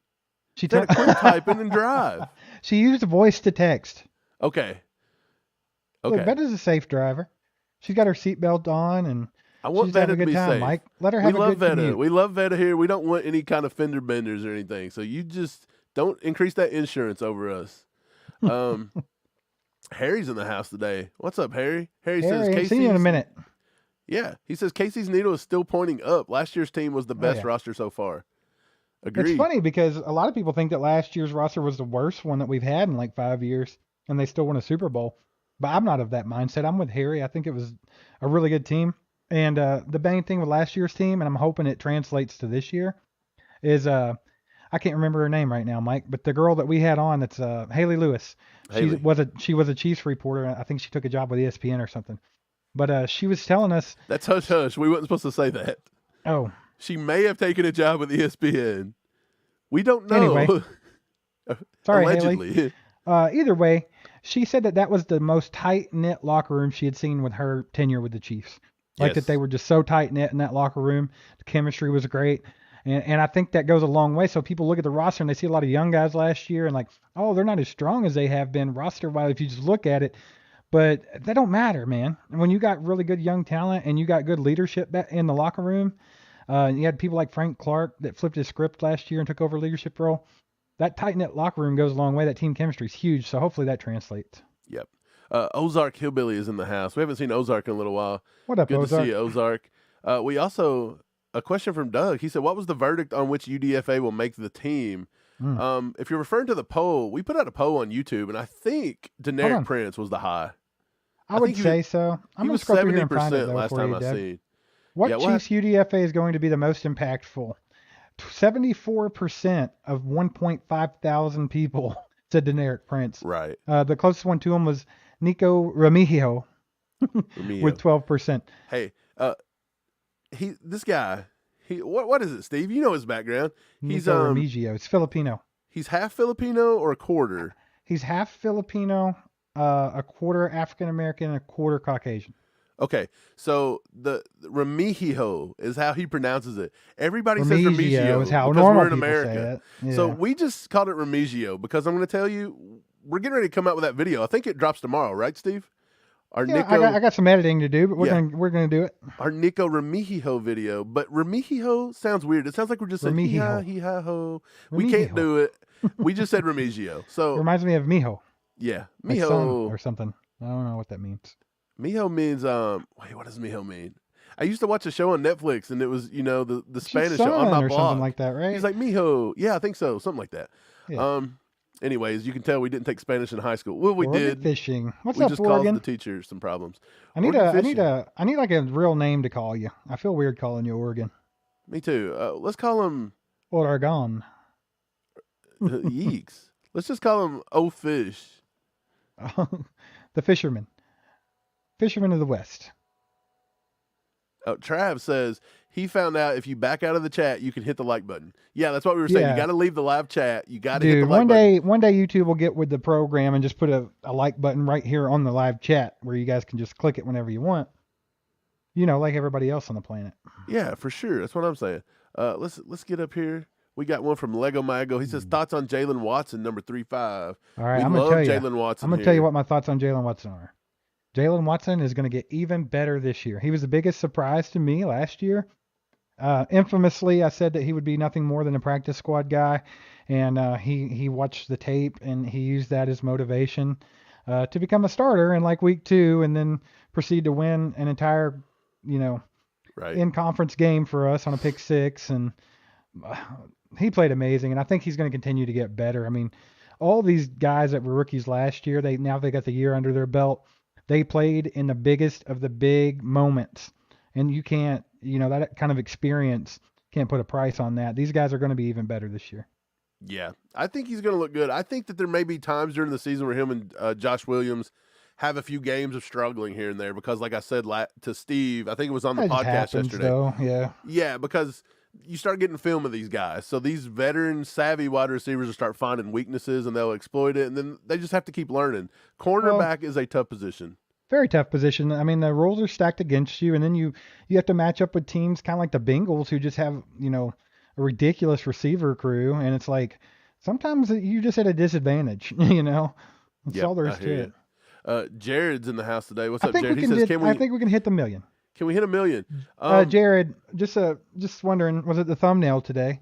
She quit typing and drive. She used voice to text. Okay. Look, Veta's a safe driver. She's got her seatbelt on, and I want Veta to be safe. Mike, let her have a good commute. We love Veta here. We don't want any kind of fender benders or anything. So you just don't increase that insurance over us. Harry's in the house today. What's up, Harry? Harry says, Casey's, seen you in a minute. Yeah, he says Casey's needle is still pointing up. Last year's team was the best roster so far. Agreed. It's funny because a lot of people think that last year's roster was the worst one that we've had in like 5 years, and they still won a Super Bowl. But I'm not of that mindset. I'm with Harry. I think it was a really good team. And the main thing with last year's team, and I'm hoping it translates to this year, is I can't remember her name right now, Mike, but the girl that we had on, that's Haley Lewis. She was a Chiefs reporter. I think she took a job with ESPN or something. But she was telling us. That's hush hush. We weren't supposed to say that. Oh. She may have taken a job with ESPN. We don't know. Anyway. Sorry, allegedly. Haley. Either way, she said that was the most tight-knit locker room she had seen with her tenure with the Chiefs. Like that they were just so tight-knit in that locker room. The chemistry was great. And I think that goes a long way. So people look at the roster and they see a lot of young guys last year and like, oh, they're not as strong as they have been roster-wise if you just look at it. But that don't matter, man. When you got really good young talent and you got good leadership in the locker room, you had people like Frank Clark that flipped his script last year and took over a leadership role. That tight-knit locker room goes a long way. That team chemistry is huge, so hopefully that translates. Yep. Ozark Hillbilly is in the house. We haven't seen Ozark in a little while. What up, Good Ozark? to see you, Ozark. We also, a question from Doug. He said, what was the verdict on which UDFA will make the team? If you're referring to the poll, we put out a poll on YouTube, and I think Deneric Prince was the high. I would say so. I'm going to scroll through here and find it, though, last time I seen. What Chiefs UDFA is going to be the most impactful? 74% of 1.5 thousand people said Deneric Prince. Right. The closest one to him was Nico Remigio with 12%. Hey, this guy, what is it, Steve? You know his background. He's Nico Remigio. It's Filipino. He's half Filipino or a quarter? He's half Filipino, a quarter African American, and a quarter Caucasian. Okay, so the Remigio is how he pronounces it. Everybody says Remigio is how because normal we're in people America. say it. Yeah. So we just called it Remigio because I'm going to tell you, we're getting ready to come out with that video. I think it drops tomorrow, right, Steve? I got some editing to do, but we're gonna do it. Our Nico Remigio video, but Remigio sounds weird. It sounds like we're just saying hee-ha-ho. We can't do it. We just said Remigio. So reminds me of Mijo. Yeah, Mijo or something. I don't know what that means. Mijo means wait, what does Mijo mean? I used to watch a show on Netflix, and it was the Spanish show on my blog, something like that, right? He's like Mijo, yeah, I think so, something like that. Yeah. Anyways, you can tell we didn't take Spanish in high school. Well, we Oregon did. fishing. What's We up, just Oregon? caused the teacher some problems. I need Oregon fishing. like a real name to call you. I feel weird calling you Oregon. Me too. Let's call him Oregon. Yeeks. Let's just call him O Fish. The fisherman. Fisherman of the West. Trav says he found out if you back out of the chat, you can hit the like button. Yeah, that's what we were saying. Yeah. You got to leave the live chat. You got to hit the Dude, like button. one day YouTube will get with the program and just put a like button right here on the live chat where you guys can just click it whenever you want. You know, like everybody else on the planet. Yeah, for sure. That's what I'm saying. Let's get up here. We got one from Lego Mago. He says thoughts on Jalen Watson, number 35. All right, we I'm gonna love tell you. Jalen Watson. I'm gonna tell you what my thoughts on Jalen Watson are. Jalen Watson is going to get even better this year. He was the biggest surprise to me last year. Infamously, I said that he would be nothing more than a practice squad guy, and he watched the tape and he used that as motivation to become a starter in like week 2, and then proceed to win an entire, in conference game for us on a pick 6, and he played amazing. And I think he's going to continue to get better. I mean, all these guys that were rookies last year, they got the year under their belt. They played in the biggest of the big moments, and you can't, that kind of experience can't put a price on that. These guys are going to be even better this year. Yeah, I think he's going to look good. I think that there may be times during the season where him and Josh Williams have a few games of struggling here and there because, like I said to Steve, I think it was on the That just podcast happens, yesterday. though. Yeah. Yeah, because you start getting film of these guys. So these veteran, savvy wide receivers will start finding weaknesses and they'll exploit it, and then they just have to keep learning. Cornerback is a tough position. Very tough position. I mean, the rules are stacked against you, and then you have to match up with teams kind of like the Bengals who just have, a ridiculous receiver crew, and it's like sometimes you just at a disadvantage, That's all there is to it. Jared's in the house today. What's up, I Jared? He says, I think we can hit the million. Can we hit a million? Jared, just wondering, was it the thumbnail today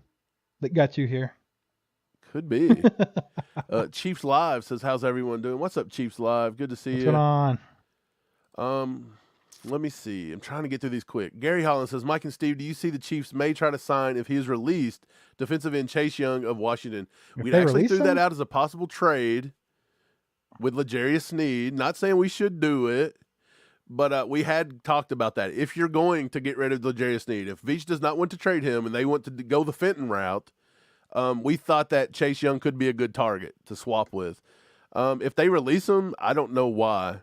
that got you here? Could be. Chiefs Live says, how's everyone doing? What's up, Chiefs Live? Good to see you. What's going on? Let me see. I'm trying to get through these quick. Gary Holland says, Mike and Steve, do you see the Chiefs may try to sign, if he is released, defensive end Chase Young of Washington? We'd actually threw that out as a possible trade with L'Jarius Sneed. Not saying we should do it, but we had talked about that. If you're going to get rid of L'Jarius Sneed, if Veach does not want to trade him and they want to go the Fenton route, we thought that Chase Young could be a good target to swap with. If they release him, I don't know why.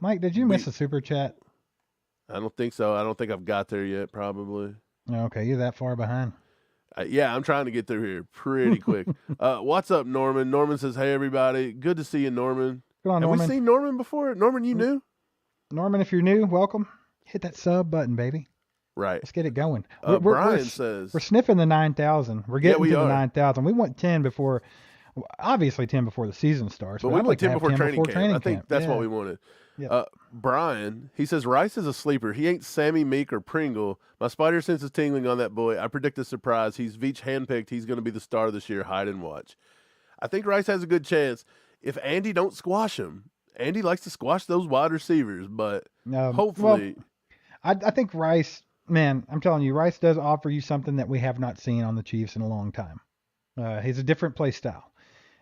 Mike, did you miss a super chat? I don't think so. I don't think I've got there yet, probably. Okay, you're that far behind. Yeah, I'm trying to get through here pretty quick. What's up, Norman? Norman says, hey, everybody. Good to see you, Norman. Good on, Have Norman. we seen Norman before? Norman, you new? Norman, if you're new, welcome. Hit that sub button, baby. Right. Let's get it going. Brian says. We're sniffing the 9,000. We're getting to the 9,000. We want 10 before, obviously 10 before the season starts. But we want 10 before training camp. I think that's yeah. what we wanted. Yep. Brian, he says, Rice is a sleeper. He ain't Sammy, Meek, or Pringle. My spider sense is tingling on that boy. I predict a surprise. He's Veach handpicked. He's going to be the star this year. Hide and watch. I think Rice has a good chance. If Andy don't squash him, Andy likes to squash those wide receivers, but hopefully. Well, I think Rice, man, I'm telling you, Rice does offer you something that we have not seen on the Chiefs in a long time. He's a different play style.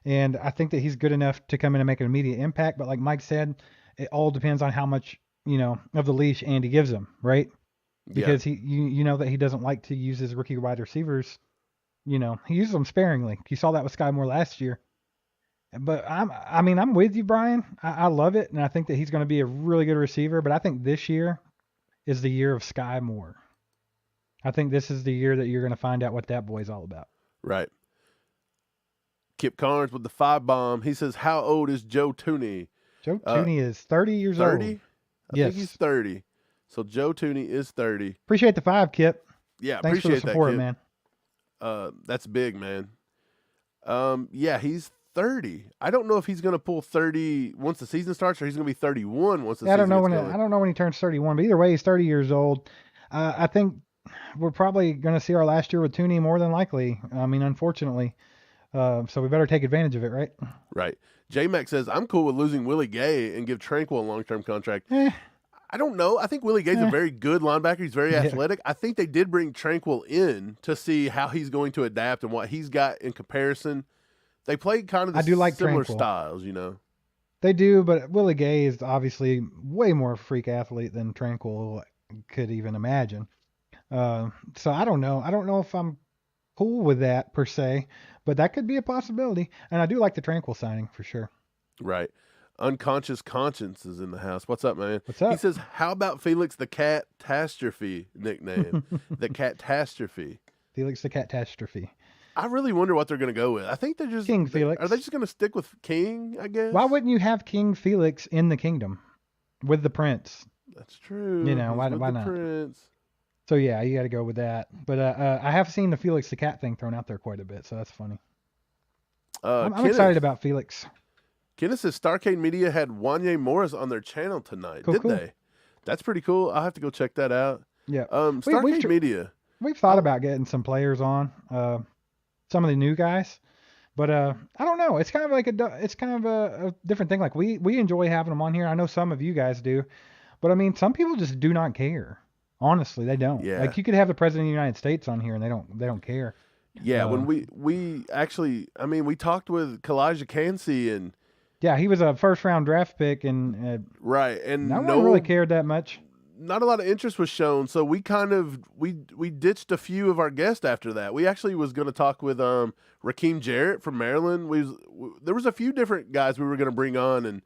And I think that he's good enough to come in and make an immediate impact. But like Mike said, it all depends on how much, of the leash Andy gives him, right? Because you know that he doesn't like to use his rookie wide receivers. He uses them sparingly. You saw that with Sky Moore last year. But I'm with you, Brian. I love it. And I think that he's going to be a really good receiver. But I think this year is the year of Sky Moore. I think this is the year that you're going to find out what that boy's all about. Right. Kip Carnes with the 5-bomb. He says, how old is Joe Tooney? Joe Tooney is 30 years 30? old. I think he's 30. So Joe Tooney is 30. Appreciate the 5, Kip. Yeah, Thanks appreciate for the support, that, man. That's big, man. Yeah, he's 30. I don't know if he's going to pull 30 once the season starts, or he's going to be 31 once the season I don't know when he turns 31, but either way, he's 30 years old. I think we're probably going to see our last year with Tooney more than likely. I mean, unfortunately. So we better take advantage of it, right? Right. J-Mac says, I'm cool with losing Willie Gay and give Tranquil a long-term contract. I don't know. I think Willie Gay's a very good linebacker. He's very athletic. I think they did bring Tranquil in to see how he's going to adapt and what he's got in comparison They play kind of the I do like similar Tranquil. styles, you know. They do, but Willie Gay is obviously way more freak athlete than Tranquil could even imagine. So I don't know. I don't know if I'm cool with that per se, but that could be a possibility. And I do like the Tranquil signing for sure. Right. Unconscious Conscience is in the house. What's up, man? What's up? He says, how about Felix the Catastrophe nickname? The Catastrophe. Felix the Catastrophe. I really wonder what they're going to go with. I think they're just... King Felix. Are they just going to stick with King, I guess? Why wouldn't you have King Felix in the kingdom with the prince? That's true. You know, He's why with the not? Prince. So yeah, you got to go with that. But I have seen the Felix the Cat thing thrown out there quite a bit, so that's funny. I'm excited about Felix. Kenneth says Starcade Media had Wanye Morris on their channel tonight. Cool. They? That's pretty cool. I'll have to go check that out. Yeah. Starcade Media. We've thought about getting some players on, some of the new guys, but I don't know. It's kind of like a different thing. Like we enjoy having them on here. I know some of you guys do, but I mean, some people just do not care. Honestly, they don't. Yeah. Like you could have the president of the United States on here and they don't care. Yeah. When we actually, I mean, we talked with Kalijah Cansey and. Yeah, he was a first round draft pick and right. And no one really cared that much. Not a lot of interest was shown, so we kind of we ditched a few of our guests after that. We actually was going to talk with Rakeem Jarrett from Maryland. There was a few different guys we were going to bring on, and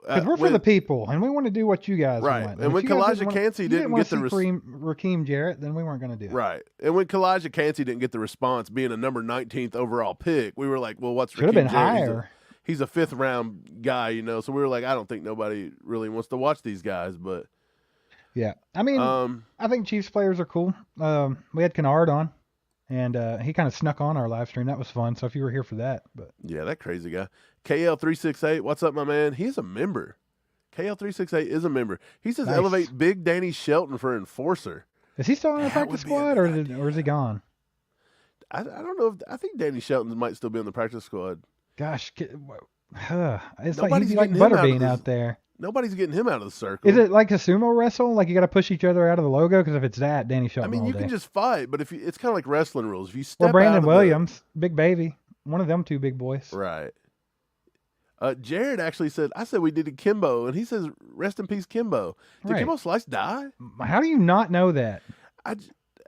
because we're for the people, and we want to do what you guys want. And when Kalijah Cansey didn't get the Rakeem Jarrett, then we weren't going to do it. Right. And when Kalijah Cansey didn't get the response, being a number 19th overall pick, we were like, well, what's should have been higher. He's a 5th round guy, you know. So we were like, I don't think nobody really wants to watch these guys, but. Yeah, I mean, I think Chiefs players are cool. We had Kennard on, and he kind of snuck on our live stream. That was fun. So if you were here for that, but yeah, that crazy guy, KL368. What's up, my man? He's a member. KL368 is a member. He says elevate Big Danny Shelton for enforcer. Is he still on the practice squad, or is he gone? I don't know. I think Danny Shelton might still be on the practice squad. Gosh, it's like he's like Butterbean out there. Nobody's getting him out of the circle. Is it like a sumo wrestle? Like you got to push each other out of the logo? Because if it's that, Danny Shelton. I mean, you can just fight, but it's kind of like wrestling rules. If you step or Brandon Williams, big baby, one of them two big boys. Right. Jared actually said, I said we did a Kimbo, and he says, rest in peace, Kimbo. Did Kimbo Slice die? How do you not know that?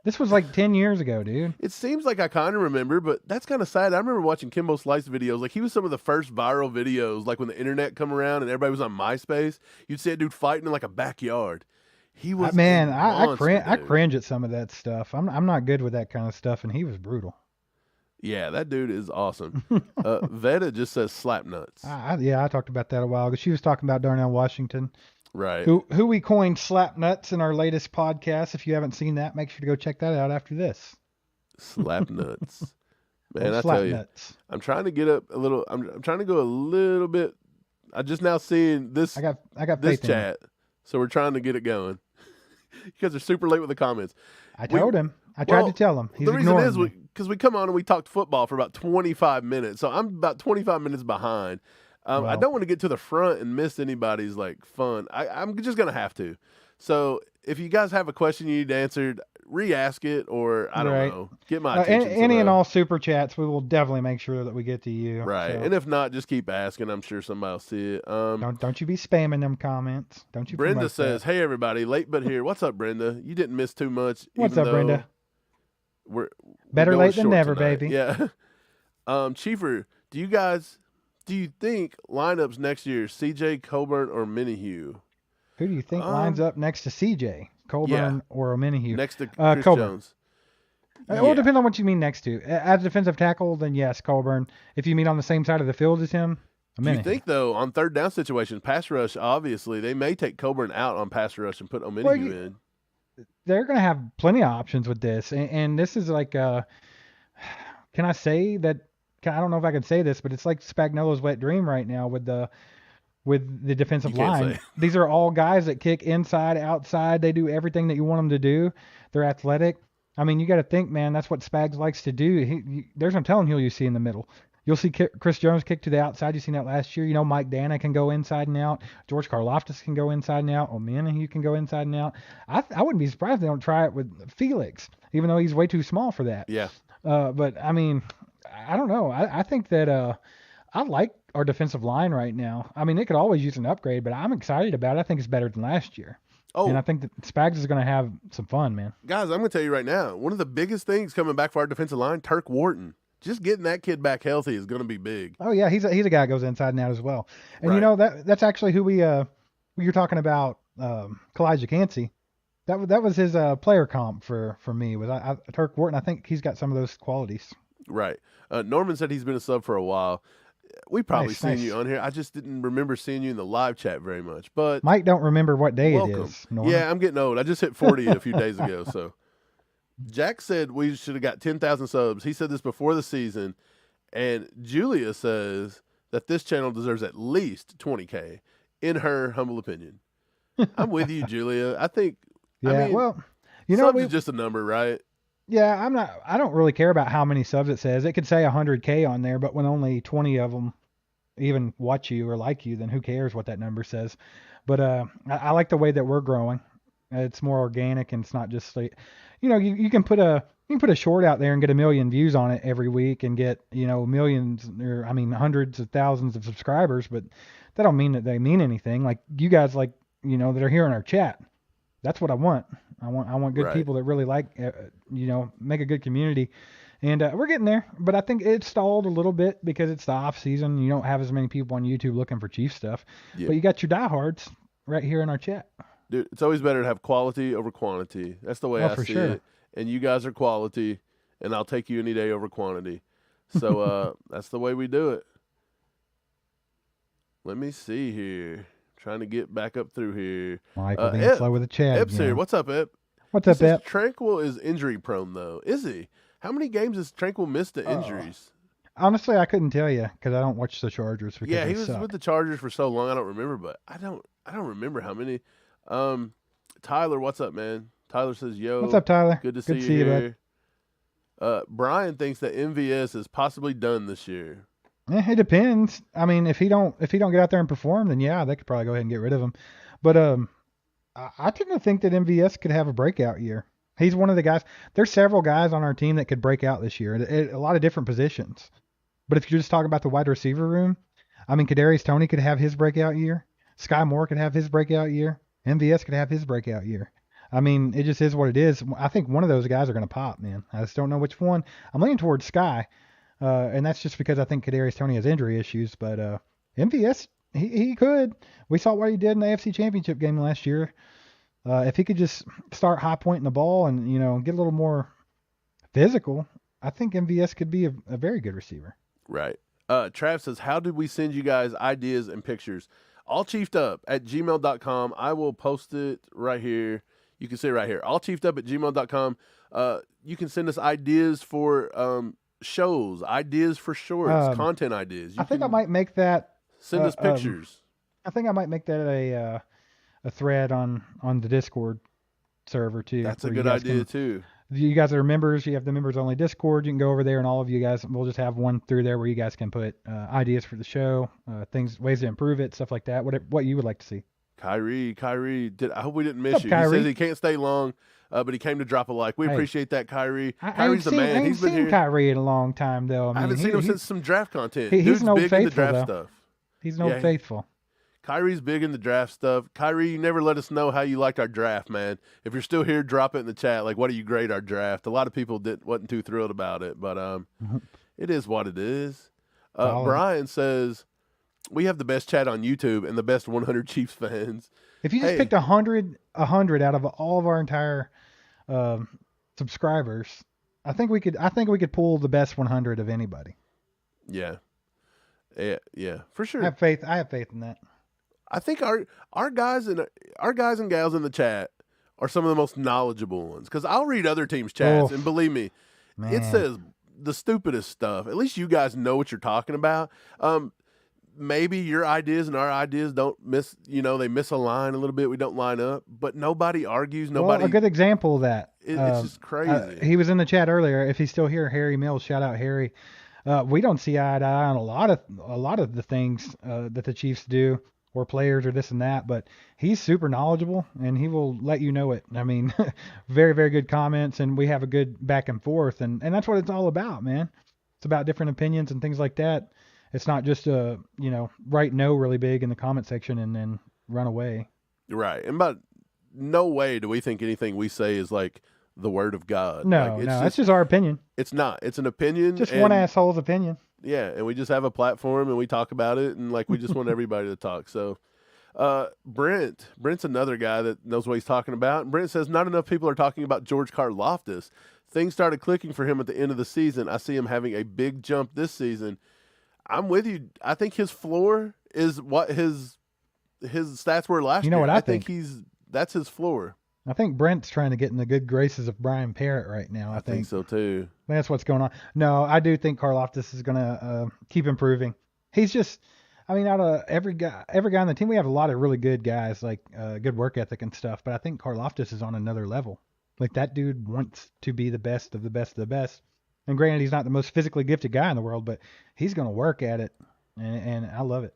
This was like 10 years ago, dude. It seems like I kind of remember, but that's kind of sad. I remember watching Kimbo Slice videos. Like, he was some of the first viral videos, like when the internet come around and everybody was on MySpace. You'd see a dude fighting in like a backyard. He was I cringe at some of that stuff. I'm not good with that kind of stuff, and he was brutal. Yeah, that dude is awesome. Veta just says slap nuts. I talked about that a while ago. She was talking about Darnell Washington. Right. Who we coined slap nuts in our latest podcast. If you haven't seen that, make sure to go check that out after this. Slap nuts. Man, I tell you, nuts. I'm trying to get up a little. I'm trying to go a little bit. I just now seeing this. I got this chat, so we're trying to get it going. You guys are super late with the comments. I told him. I tried to tell him. He's the reason is me. because we come on and we talked football for about 25 minutes, so I'm about 25 minutes behind. I don't want to get to the front and miss anybody's like fun. I'm just gonna have to. So if you guys have a question you need answered, re-ask it, or I don't know, get my attention. Any and all super chats, we will definitely make sure that we get to you. Right, so. And if not, just keep asking. I'm sure somebody will see it. Don't you be spamming them comments. Don't you? Brenda says, "Hey everybody, late but here. What's up, Brenda? You didn't miss too much. What's up, Brenda? We're better late than never, tonight. baby. Yeah. Chiefer, do you think lineups next year, CJ, Coburn, or Minihue? Who do you think lines up next to CJ, Coburn, or Minihue? Next to Chris Coburn. Jones. It will depend on what you mean next to. As a defensive tackle, then yes, Coburn. If you mean on the same side of the field as him, Do you think, though, on third down situations, pass rush, obviously, they may take Coburn out on pass rush and put Omenihu in? They're going to have plenty of options with this. And this is like, can I say that? I don't know if I can say this, but it's like Spagnuolo's wet dream right now with the defensive line. These are all guys that kick inside, outside. They do everything that you want them to do. They're athletic. I mean, you got to think, man, that's what Spags likes to do. There's no telling who you see in the middle. You'll see Chris Jones kick to the outside. You've seen that last year. You know, Mike Dana can go inside and out. George Karlaftis can go inside and out. Omenihu can go inside and out. I wouldn't be surprised if they don't try it with Felix, even though he's way too small for that. Yeah. But, I mean, I don't know. I think that I like our defensive line right now. I mean, it could always use an upgrade, but I'm excited about it. I think it's better than last year. And I think that Spags is going to have some fun, man. Guys, I'm going to tell you right now, one of the biggest things coming back for our defensive line, Turk Wharton. Just getting that kid back healthy is going to be big. Oh yeah, he's a guy that goes inside and out as well. And you know that's actually who you're talking about, Kalijah Cansey. That was his player comp for me was Turk Wharton. I think he's got some of those qualities. Right. Norman said he's been a sub for a while. We probably seen you on here. I just didn't remember seeing you in the live chat very much. But Mike don't remember what day welcome. it is. Norman. Yeah, I'm getting old. I just hit 40 a few days ago. So Jack said we should have got 10,000 subs. He said this before the season. And Julia says that this channel deserves at least 20K, in her humble opinion. I'm with you, Julia. I think. Yeah. I mean, well, you know, subs is just a number, right? Yeah, I don't really care about how many subs it says. It could say 100K on there, but when only 20 of them even watch you or like you, then who cares what that number says? But I like the way that we're growing. It's more organic, and it's not just like, you can put a short out there and get 1 million views on it every week and get, millions or hundreds of thousands of subscribers, but that don't mean that they mean anything. Like you guys, that are here in our chat. That's what I want. I want good people that really like, make a good community. And we're getting there, but I think it stalled a little bit because it's the off season. You don't have as many people on YouTube looking for Chief stuff, but you got your diehards right here in our chat. Dude, it's always better to have quality over quantity. That's the way I see it. And you guys are quality, and I'll take you any day over quantity. So that's the way we do it. Let me see here. Trying to get back up through here. Michael being slow with the chat. Ep's here. What's up, Ep? What's up, Ep? Tranquil is injury prone, though. Is he? How many games has Tranquil missed to injuries? Honestly, I couldn't tell you because I don't watch the Chargers. Yeah, he was with the Chargers for so long. I don't remember, but I don't remember how many. Tyler, what's up, man? Tyler says, "Yo, what's up, Tyler? Good to see you here." Brian thinks that MVS is possibly done this year. It depends. I mean, if he don't get out there and perform, then yeah, they could probably go ahead and get rid of him. But I tend to think that MVS could have a breakout year. He's one of the guys. There's several guys on our team that could break out this year at a lot of different positions. But if you're just talking about the wide receiver room, I mean, Kadarius Toney could have his breakout year. Sky Moore could have his breakout year. MVS could have his breakout year. I mean, it just is what it is. I think one of those guys are going to pop, man. I just don't know which one. I'm leaning towards Sky. And that's just because I think Kadarius Toney has injury issues, but MVS, he could. We saw what he did in the AFC Championship game last year. If he could just start high pointing the ball and, get a little more physical, I think MVS could be a very good receiver. Right. Trav says, how did we send you guys ideas and pictures? allchiefedup@gmail.com. I will post it right here. You can see it right here. allchiefedup@gmail.com. You can send us ideas for shows, ideas for shorts, content ideas. I think I might make that. Send us pictures. I think I might make that a thread on the Discord server too. That's a good idea too. You guys are members. You have the members only Discord. You can go over there, and all of you guys. We'll just have one through there where you guys can put ideas for the show, ways to improve it, stuff like that. What you would like to see. Kyrie, I hope we didn't miss you. Kyrie? He says he can't stay long. But he came to drop a like. We appreciate that, Kyrie. Kyrie's the man. He's been here. Kyrie in a long time, though. I haven't seen him since some draft content. He's Dude's no big faithful, in the draft though. stuff. He's no faithful. Kyrie's big in the draft stuff. Kyrie, you never let us know how you liked our draft, man. If you're still here, drop it in the chat. Like, what do you grade our draft? A lot of people wasn't too thrilled about it, but it is what it is. Brian says, we have the best chat on YouTube and the best 100 Chiefs fans. If you just picked 100 out of all of our entire subscribers, I think we could pull the best 100 of anybody. Yeah, for sure. I have faith in that. I think our guys and gals in the chat are some of the most knowledgeable ones, because I'll read other teams' chats and believe me, it says the stupidest stuff. At least you guys know what you're talking about. Maybe your ideas and our ideas don't they misalign a little bit. We don't line up, but nobody argues. Nobody. Well, a good example of that. It's just crazy. He was in the chat earlier. If he's still here, Harry Mills, shout out Harry. We don't see eye to eye on a lot of the things that the Chiefs do, or players, or this and that. But he's super knowledgeable, and he will let you know it. I mean, very, very good comments, and we have a good back and forth, and that's what it's all about, man. It's about different opinions and things like that. It's not just write no really big in the comment section and then run away. Right. And but no way do we think anything we say is like the word of God. No, it's just our opinion. It's not. It's an opinion. Just one asshole's opinion. Yeah, and we just have a platform and we talk about it, and like we just want everybody to talk. So Brent's another guy that knows what he's talking about. And Brent says not enough people are talking about George Karlaftis. Things started clicking for him at the end of the season. I see him having a big jump this season. I'm with you. I think his floor is what his stats were last year. You know what I think? That's his floor. I think Brent's trying to get in the good graces of Brian Parrott right now. I think so too. That's what's going on. No, I do think Karlaftis is going to keep improving. He's just, out of every guy on the team, we have a lot of really good guys, like good work ethic and stuff. But I think Karlaftis is on another level. Like that dude wants to be the best of the best of the best. And granted, he's not the most physically gifted guy in the world, but he's going to work at it, and I love it.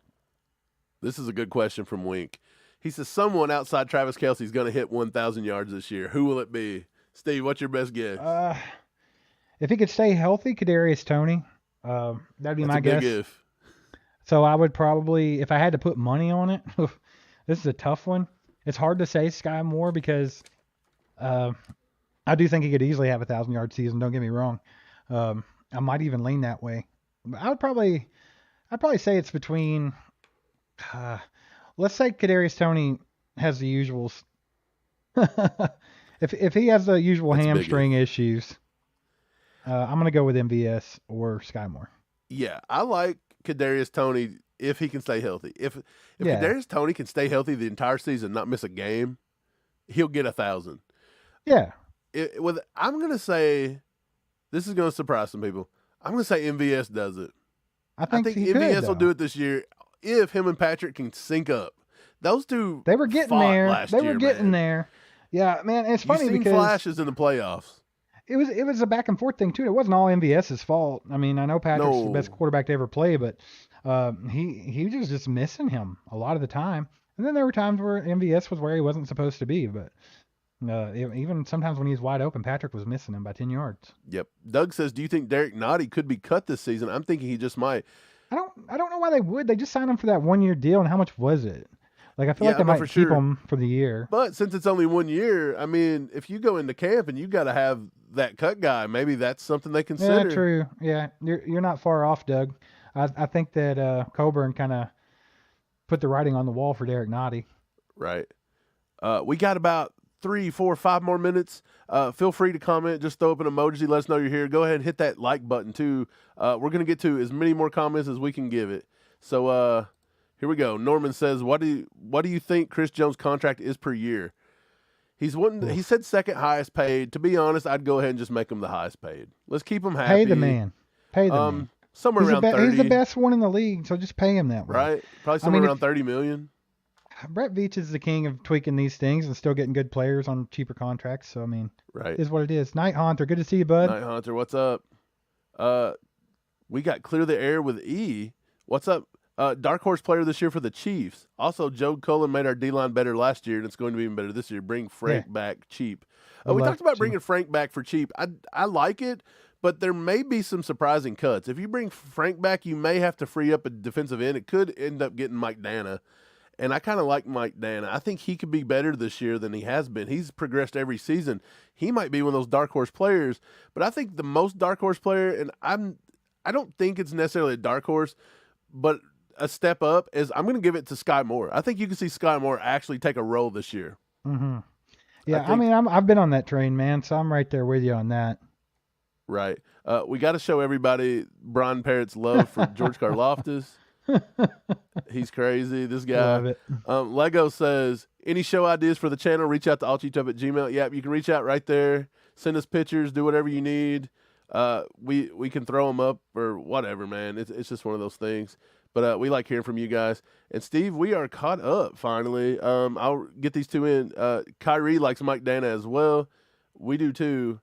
This is a good question from Wink. He says someone outside Travis Kelce is going to hit 1,000 yards this year. Who will it be? Steve, what's your best guess? If he could stay healthy, Kadarius Toney. That'd be my guess. Big if. So I would probably, if I had to put money on it, this is a tough one. It's hard to say Sky Moore because I do think he could easily have 1,000-yard season. Don't get me wrong. I might even lean that way. But I'd probably say it's between. Let's say Kadarius Toney has the usuals. if he has the usual hamstring issues, I'm gonna go with MVS or Sky Moore. Yeah, I like Kadarius Toney if he can stay healthy. If Kadarius Toney can stay healthy the entire season, not miss a game, he'll get 1,000. Yeah. I'm gonna say, this is gonna surprise some people. I'm gonna say MVS does it. I think MVS will do it this year if him and Patrick can sync up. Those two, they were getting there. They were getting there. Yeah, man. It's funny because flashes in the playoffs. It was a back and forth thing too. It wasn't all MVS's fault. I know Patrick's the best quarterback to ever play, but he was just missing him a lot of the time. And then there were times where MVS was where he wasn't supposed to be, but even sometimes when he's wide open, Patrick was missing him by 10 yards. Yep. Doug says, do you think Derek Nottie could be cut this season? I'm thinking he just might. I don't know why they would. They just signed him for that 1 year deal, and how much was it? Like I feel like they might keep him for the year. But since it's only 1 year, if you go into camp and you got to have that cut guy, maybe that's something they consider. Yeah, true. Yeah, you're not far off, Doug. I think that Coburn kind of put the writing on the wall for Derek Nottie. Right. We got about 3, 4, 5 more minutes. Feel free to comment. Just throw up an emoji. Let us know you're here. Go ahead and hit that like button too. We're going to get to as many more comments as we can give it. So here we go. Norman says, what do you think Chris Jones' contract is per year? He said second highest paid. To be honest, I'd go ahead and just make him the highest paid. Let's keep him happy. Pay the man. Somewhere around 30. He's the best one in the league, so just pay him that way. Right? Probably somewhere around $30 million. Brett Veach is the king of tweaking these things and still getting good players on cheaper contracts. So, right. It is what it is. Night Haunter, good to see you, bud. Night Haunter, what's up? We got Clear the Air with E. What's up? Dark horse player this year for the Chiefs. Also, Joe Cullen made our D-line better last year, and it's going to be even better this year. Bring Frank back cheap. We talked about bringing Frank back for cheap. I like it, but there may be some surprising cuts. If you bring Frank back, you may have to free up a defensive end. It could end up getting Mike Dana. And I kind of like Mike Dana. I think he could be better this year than he has been. He's progressed every season. He might be one of those dark horse players. But I think the most dark horse player, and I don't think it's necessarily a dark horse, but a step up is I'm going to give it to Sky Moore. I think you can see Sky Moore actually take a role this year. Mm-hmm. Yeah, I've been on that train, man, so I'm right there with you on that. Right. We got to show everybody Brian Parrott's love for George Karlaftis. He's crazy, this guy. Love it. Lego says, any show ideas for the channel, reach out to allcheapedup@gmail. Yep, you can reach out right there. Send us pictures, do whatever you need. We can throw them up or whatever, man. It's just one of those things. But we like hearing from you guys. And Steve, we are caught up finally. I'll get these two in. Kyrie likes Mike Dana as well. We do too.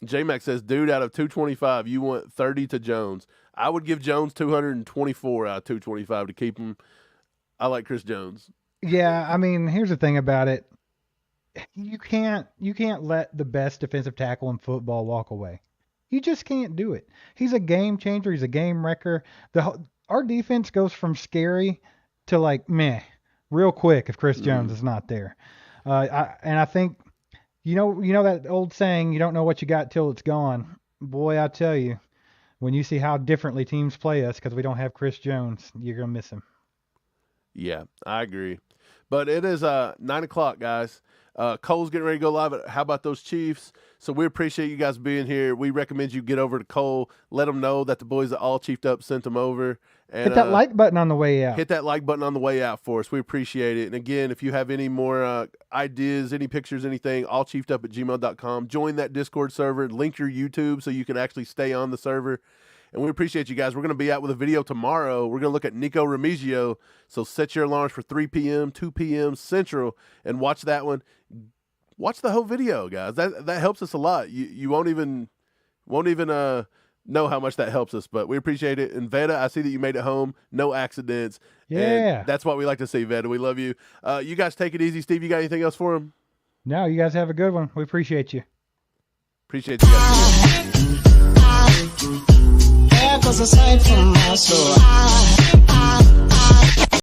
J-Mac says, dude, out of 225, you want 30 to Jones. I would give Jones 224 out of 225 to keep him. I like Chris Jones. Yeah, here's the thing about it. You can't let the best defensive tackle in football walk away. You just can't do it. He's a game changer. He's a game wrecker. Our defense goes from scary to like meh real quick if Chris Jones is not there. I think, you know that old saying, you don't know what you got till it's gone. Boy, I tell you, when you see how differently teams play us because we don't have Chris Jones, you're going to miss him. Yeah, I agree. But it is 9 o'clock, guys. Cole's getting ready to go live. How about those Chiefs? So we appreciate you guys being here. We recommend you get over to Cole. Let them know that the boys at All Chiefed Up sent them over. And, hit that like button on the way out. Hit that like button on the way out for us. We appreciate it. And again, if you have any more ideas, any pictures, anything, allchiefedup@gmail.com. Join that Discord server. Link your YouTube so you can actually stay on the server. And we appreciate you guys. We're going to be out with a video tomorrow. We're going to look at Nico Remigio. So set your alarms for 3 p.m., 2 p.m. Central, and watch that one. Watch the whole video, guys. That helps us a lot. You won't even know how much that helps us, but we appreciate it. And Veda, I see that you made it home. No accidents. Yeah. And that's what we like to see, Veda. We love you. You guys take it easy. Steve, you got anything else for him? No, you guys have a good one. We appreciate you. Appreciate you guys. There goes a sight from my soul.